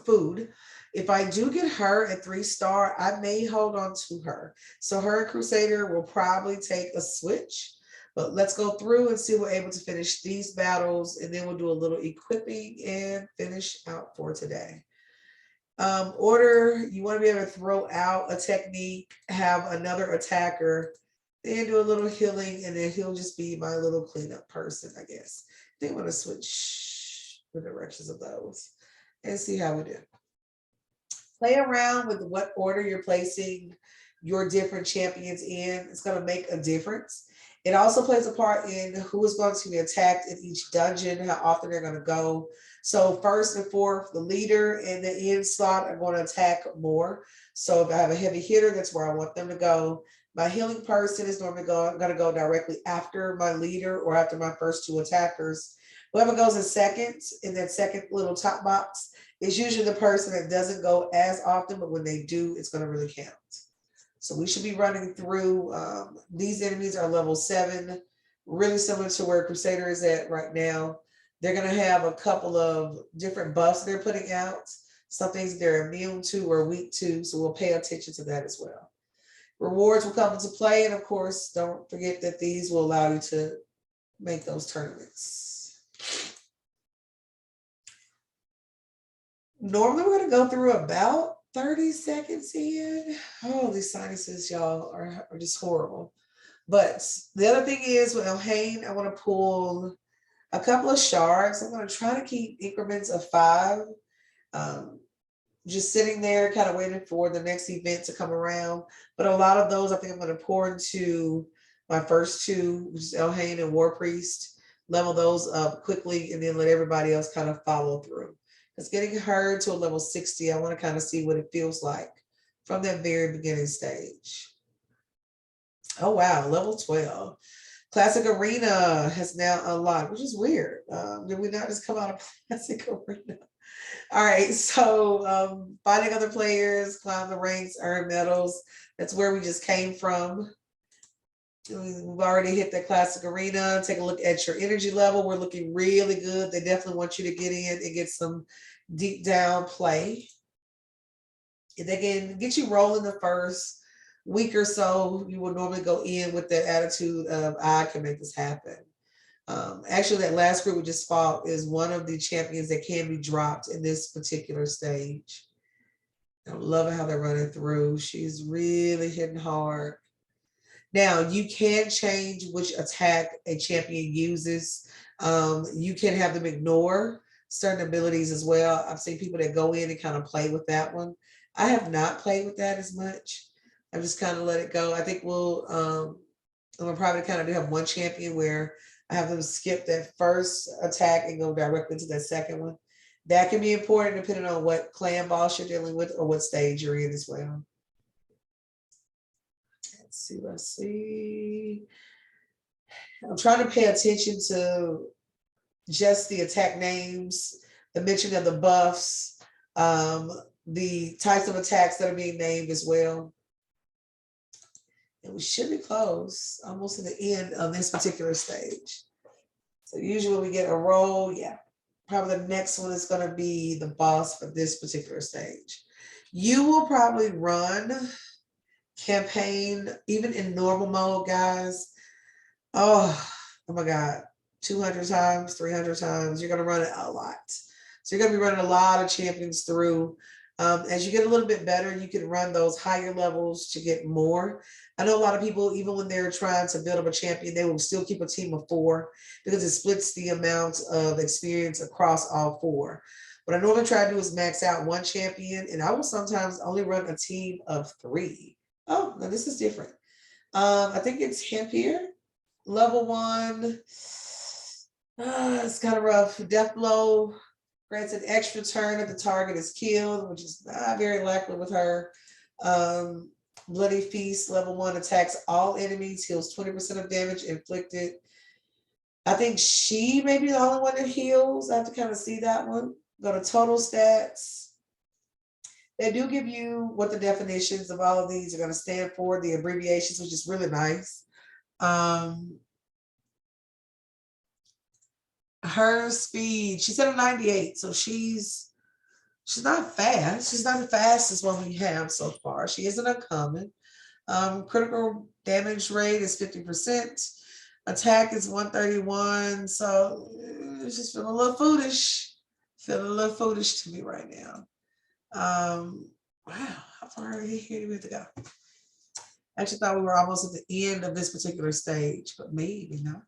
food. If I do get her at 3-star, I may hold on to her. So her and Crusader will probably take a switch. But let's go through and see if we're able to finish these battles, and then we'll do a little equipping and finish out for today. Order, you want to be able to throw out a technique, have another attacker, then do a little healing, and then he'll just be my little cleanup person, I guess. They want to switch the directions of those and see how we do. Play around with what order you're placing your different champions in. It's going to make a difference. It also plays a part in who is going to be attacked in each dungeon, how often they're going to go. So first and fourth, the leader and the end slot are going to attack more. So if I have a heavy hitter, that's where I want them to go. My healing person is normally going to go directly after my leader or after my first 2 attackers. Whoever goes in second, in that second little top box, is usually the person that doesn't go as often, but when they do, it's going to really count. So we should be running through, these enemies are level 7, really similar to where Crusader is at right now. They're going to have a couple of different buffs they're putting out, some things they're immune to or weak to, so we'll pay attention to that as well. Rewards will come into play, and of course, don't forget that these will allow you to make those tournaments. Normally, we're going to go through about 30 seconds in. Oh, these sinuses, y'all, are just horrible. But the other thing is with Elhain, I want to pull a couple of shards. I'm going to try to keep increments of 5. Just sitting there, kind of waiting for the next event to come around. But a lot of those, I think I'm going to pour into my first 2, which is Elhain and War Priest. Level those up quickly, and then let everybody else kind of follow through. It's getting her to a level 60. I want to kind of see what it feels like from that very beginning stage. Oh, wow, level 12. Classic Arena has now unlocked, which is weird. Did we not just come out of Classic Arena? All right, so fighting other players, climb the ranks, earn medals. That's where we just came from. We've already hit the Classic Arena. Take a look at your energy level. We're looking really good. They definitely want you to get in and get some deep down play. If they can get you rolling the first week or so, you will normally go in with that attitude of, I can make this happen. Actually, that last group we just fought is one of the champions that can be dropped in this particular stage. I'm loving how they're running through. She's really hitting hard. Now, you can change which attack a champion uses. You can have them ignore certain abilities as well. I've seen people that go in and kind of play with that one. I have not played with that as much. I've just kind of let it go. I think I'm probably kind of do have one champion where I have them skip that first attack and go directly to that second one. That can be important depending on what clan boss you're dealing with or what stage you're in as well. Let's see. I'm trying to pay attention to just the attack names, the mention of the buffs, the types of attacks that are being named as well. And we should be close, almost to the end of this particular stage. So usually when we get a roll, yeah, probably the next one is going to be the boss for this particular stage. You will probably run campaign, even in normal mode, guys. Oh my God, 200 times, 300 times. You're going to run it a lot. So you're going to be running a lot of champions through. As you get a little bit better, you can run those higher levels to get more. I know a lot of people, even when they're trying to build up a champion, they will still keep a team of 4 because it splits the amount of experience across all 4. What I normally try to do is max out one champion, and I will sometimes only run a team of 3. Oh, now this is different. I think it's hemp here. Level 1. It's kind of rough. Death blow grants an extra turn if the target is killed, which is not very likely with her. Bloody Feast, level 1, attacks all enemies, heals 20% of damage inflicted. I think she may be the only one that heals. I have to kind of see that one. Go to total stats. They do give you what the definitions of all of these are going to stand for, the abbreviations, which is really nice. Her speed, she's at a 98, so she's not fast. She's not the fastest one we have so far. She isn't uncommon. Critical damage rate is 50%. Attack is 131. So it's just feeling a little foolish. Feeling a little foolish to me right now. Wow, how far here do we have to go? I actually thought we were almost at the end of this particular stage, but maybe not.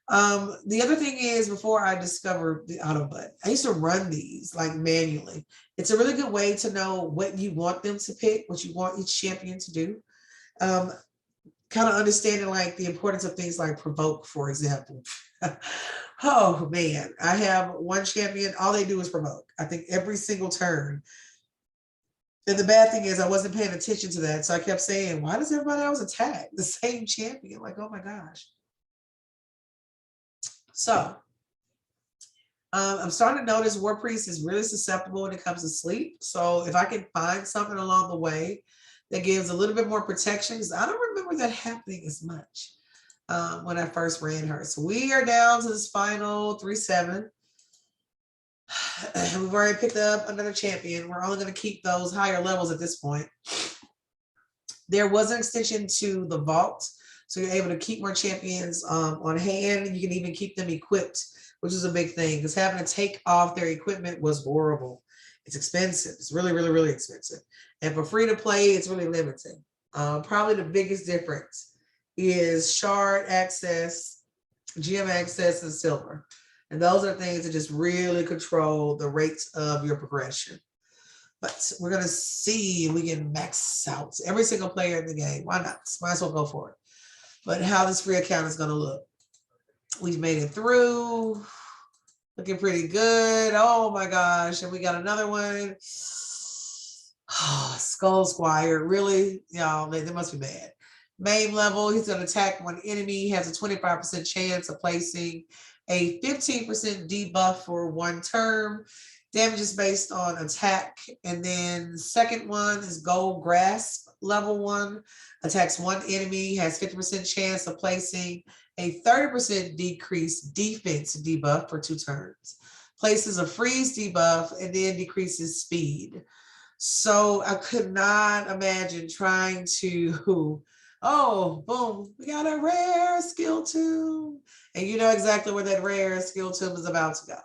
The other thing is, before I discovered the auto button, I used to run these like manually. It's a really good way to know what you want them to pick, what you want each champion to do. Kind of understanding like the importance of things like provoke, for example. Oh man, I have one champion, all they do is provoke. I think every single turn. And the bad thing is I wasn't paying attention to that. So I kept saying, why does everybody else attack the same champion? Like, oh my gosh. So I'm starting to notice War Priest is really susceptible when it comes to sleep. So if I can find something along the way that gives a little bit more protection, because I don't remember that happening as much when I first ran her. So we are down to this final 3-7. We've already picked up another champion. We're only going to keep those higher levels at this point. There was an extension to the vault, so you're able to keep more champions on hand. You can even keep them equipped, which is a big thing, because having to take off their equipment was horrible. It's expensive. It's really, really, really expensive. And for free to play, it's really limiting. Probably the biggest difference is shard access, GM access, and silver. And those are things that just really control the rates of your progression. But we're going to see if we can max out every single player in the game. Why not? Might as well go for it. But how this free account is going to look. We've made it through. Looking pretty good. Oh my gosh. And we got another one. Oh, Squire. Really? Y'all, they must be mad. Main level, he's going to attack one enemy. He has a 25% chance of placing a 15% debuff for one turn. Damage is based on attack. And then second one is Gold Grasp, level 1. Attacks one enemy, has 50% chance of placing a 30% decreased defense debuff for 2 turns. Places a freeze debuff and then decreases speed. So I could not imagine trying to, oh, boom, we got a rare skill tomb. And you know exactly where that rare skill tomb is about to go.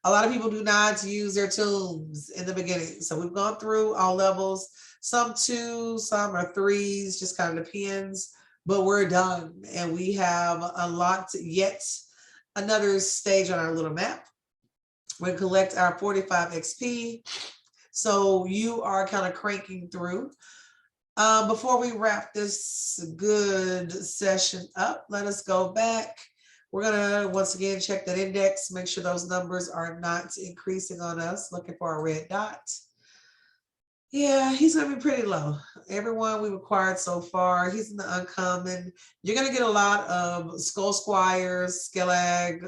A lot of people do not use their tombs in the beginning. So we've gone through all levels, some 2, some are 3s, just kind of depends, but we're done. And we have unlocked yet another stage on our little map. We collect our 45 XP. So you are kind of cranking through. Before we wrap this good session up, let us go back. We're going to, once again, check that index, make sure those numbers are not increasing on us. Looking for a red dot. Yeah, he's going to be pretty low. Everyone we've acquired so far, he's in the uncommon. You're going to get a lot of Skull Squires, Skellag,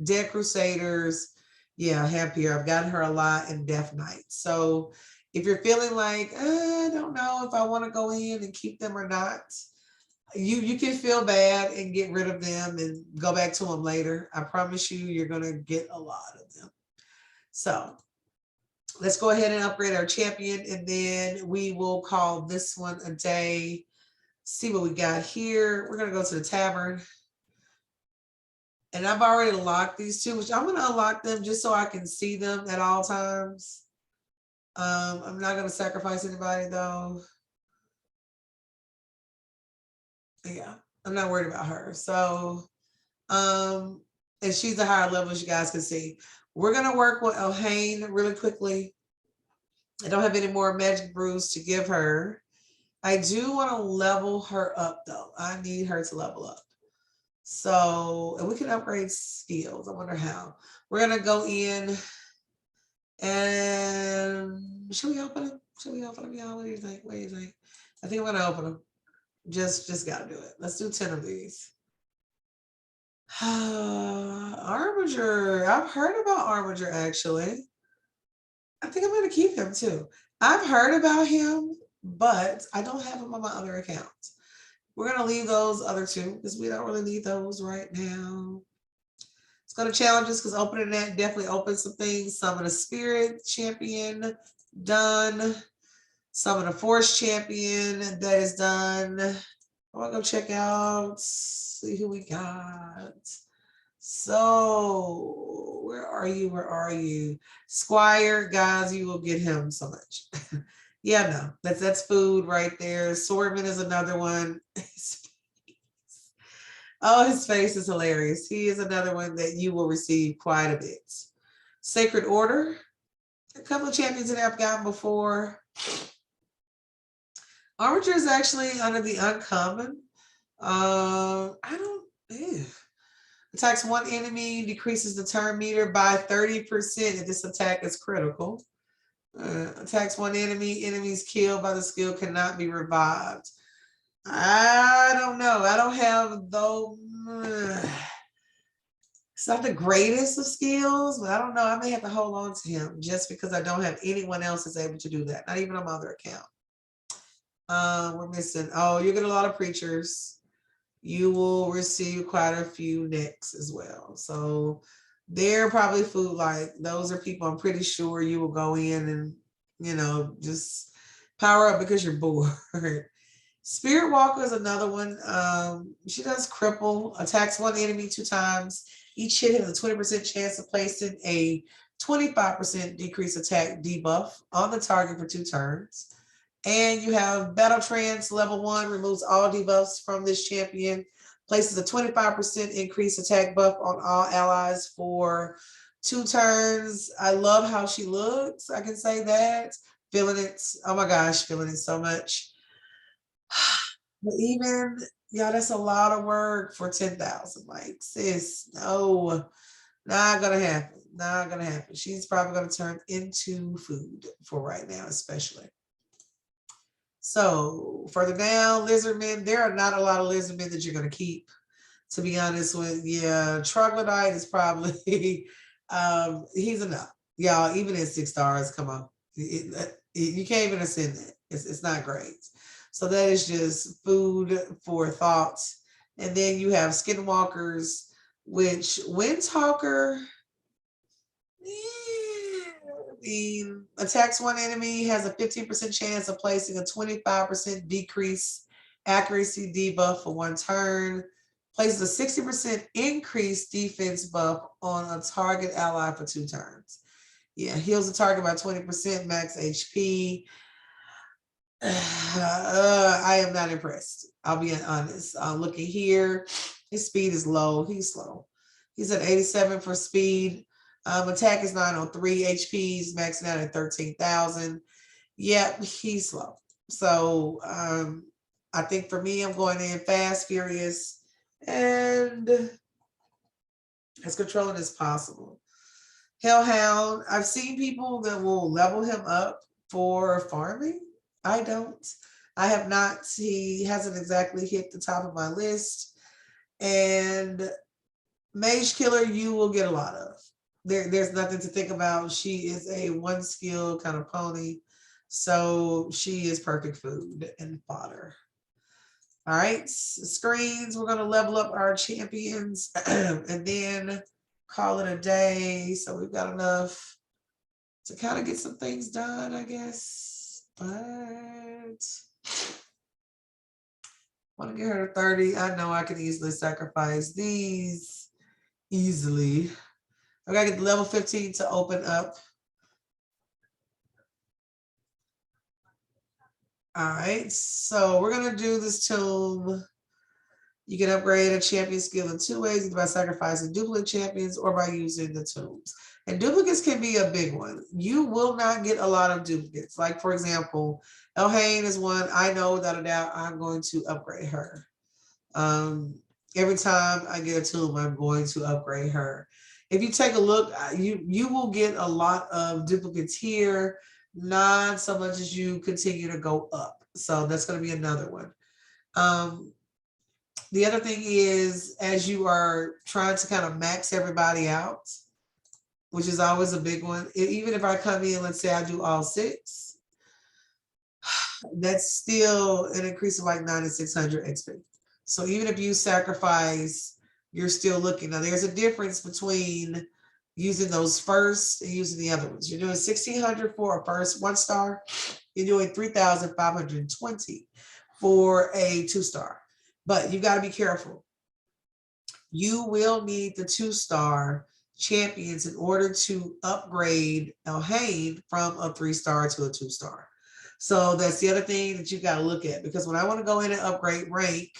Dead Crusaders. Yeah, happier. I've gotten her a lot in Death Knight. So if you're feeling like, I don't know if I want to go in and keep them or not, you can feel bad and get rid of them and go back to them later. I promise you, you're going to get a lot of them. So let's go ahead and upgrade our champion, and then we will call this one a day. See what we got here. We're going to go to the Tavern. And I've already locked these two, which I'm going to unlock them just so I can see them at all times. I'm not going to sacrifice anybody though. Yeah, I'm not worried about her. So, and she's a higher level, as you guys can see. We're going to work with Ohane really quickly. I don't have any more magic brews to give her. I do want to level her up though. I need her to level up. So, and we can upgrade skills. I wonder how. We're going to go in and should we open them? Should we open them, y'all? What do you think? What do you think? I think I'm going to open them. Just got to do it. Let's do 10 of these. Armiger. I've heard about Armiger actually. I think I'm going to keep him too. I've heard about him, but I don't have him on my other accounts. We're going to leave those other two because we don't really need those right now. Let's go to challenges because opening that definitely opens some things. Summon a spirit champion, done. Summon a force champion, that is done. I want to go check out, see who we got. So, where are you? Where are you? Squire, guys, you will get him so much. Yeah, no, that's food right there. Swordman is another one. Oh, his face is hilarious. He is another one that you will receive quite a bit. Sacred Order. A couple of champions that I've gotten before. Armiger is actually under the uncommon. I don't. Ew. Attacks one enemy, decreases the turn meter by 30% if this attack is critical. Attacks one enemy, enemies killed by the skill cannot be revived. I don't know. I don't have though. It's not the greatest of skills, but I don't know. I may have to hold on to him just because I don't have anyone else that's able to do that. Not even on my other account. We're missing. Oh, you get a lot of preachers. You will receive quite a few necks as well. So they're probably food like those are people I'm pretty sure you will go in and, you know, just power up because you're bored. Spirit Walker is another one. She does cripple, attacks one enemy 2 times. Each hit has a 20% chance of placing a 25% decrease attack debuff on the target for 2 turns. And you have Battle Trance level 1, removes all debuffs from this champion, places a 25% increased attack buff on all allies for 2 turns. I love how she looks. I can say that. Feeling it. Oh my gosh, feeling it so much. But even, yeah, that's a lot of work for 10,000. Like, sis, no, not gonna happen. Not gonna happen. She's probably gonna turn into food for right now, especially. So further down, lizardmen, there are not a lot of lizardmen that you're going to keep, to be honest with you. Yeah, troglodyte is probably, he's enough. Y'all, even at 6 stars, come on. You can't even ascend that. It's not great. So that is just food for thought. And then you have skinwalkers, which Windtalker, attacks one enemy, has a 15% chance of placing a 25% decrease accuracy debuff for 1 turn, places a 60% increased defense buff on a target ally for 2 turns. Yeah, heals the target by 20%, max HP. I am not impressed. I'll be honest. Looking here, his speed is low. He's slow. He's at 87 for speed. Attack is 903 HPs, maxing out at 13,000. Yep, he's slow. So I think for me, I'm going in fast, furious, and as controlling as possible. Hellhound, I've seen people that will level him up for farming. I don't. I have not. He hasn't exactly hit the top of my list. And Mage Killer, you will get a lot of. There's nothing to think about. She is a 1 skill kind of pony. So she is perfect food and fodder. All right, screens. We're going to level up our champions and then call it a day. So we've got enough to kind of get some things done, I guess. But I want to get her to 30. I know I can easily sacrifice these easily. I gotta get level 15 to open up All right, so we're gonna do this tomb. You can upgrade a champion skill in two ways, either by sacrificing duplicate champions or by using the tombs. And duplicates can be a big one. You will not get a lot of duplicates. Like, for example, Elhain is one I know without a doubt I'm going to upgrade her. Every time I get a tomb, I'm going to upgrade her. If you take a look, you will get a lot of duplicates here, not so much as you continue to go up. So that's going to be another one. The other thing is, as you are trying to kind of max everybody out, which is always a big one, even if I come in, let's say I do all 6, that's still an increase of like 9,600 XP. So even if you sacrifice, you're still looking. Now, there's a difference between using those first and using the other ones. You're doing 1,600 for a first 1-star. You're doing 3,520 for a 2-star. But you got to be careful. You will need the 2-star champions in order to upgrade Elhain from a 3-star to a 2-star. So that's the other thing that you got to look at, because when I want to go in and upgrade rank,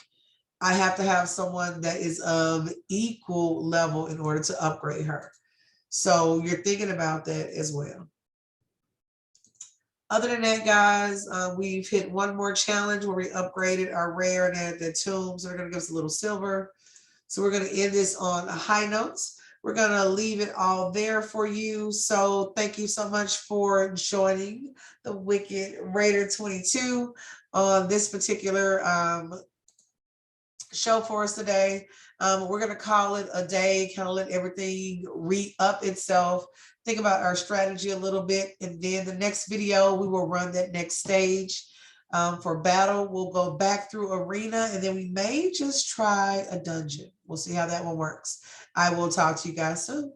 I have to have someone that is of equal level in order to upgrade her. So you're thinking about that as well. Other than that, guys, we've hit one more challenge where we upgraded our rare and added the tombs. They're going to give us a little silver. So we're going to end this on high notes. We're going to leave it all there for you. So thank you so much for joining the Wicked Raider 22 on this particular show for us today. We're going to call it a day, kind of let everything re-up itself, think about our strategy a little bit, and then the next video, we will run that next stage. For battle, we'll go back through arena, and then we may just try a dungeon. We'll see how that one works. I will talk to you guys soon.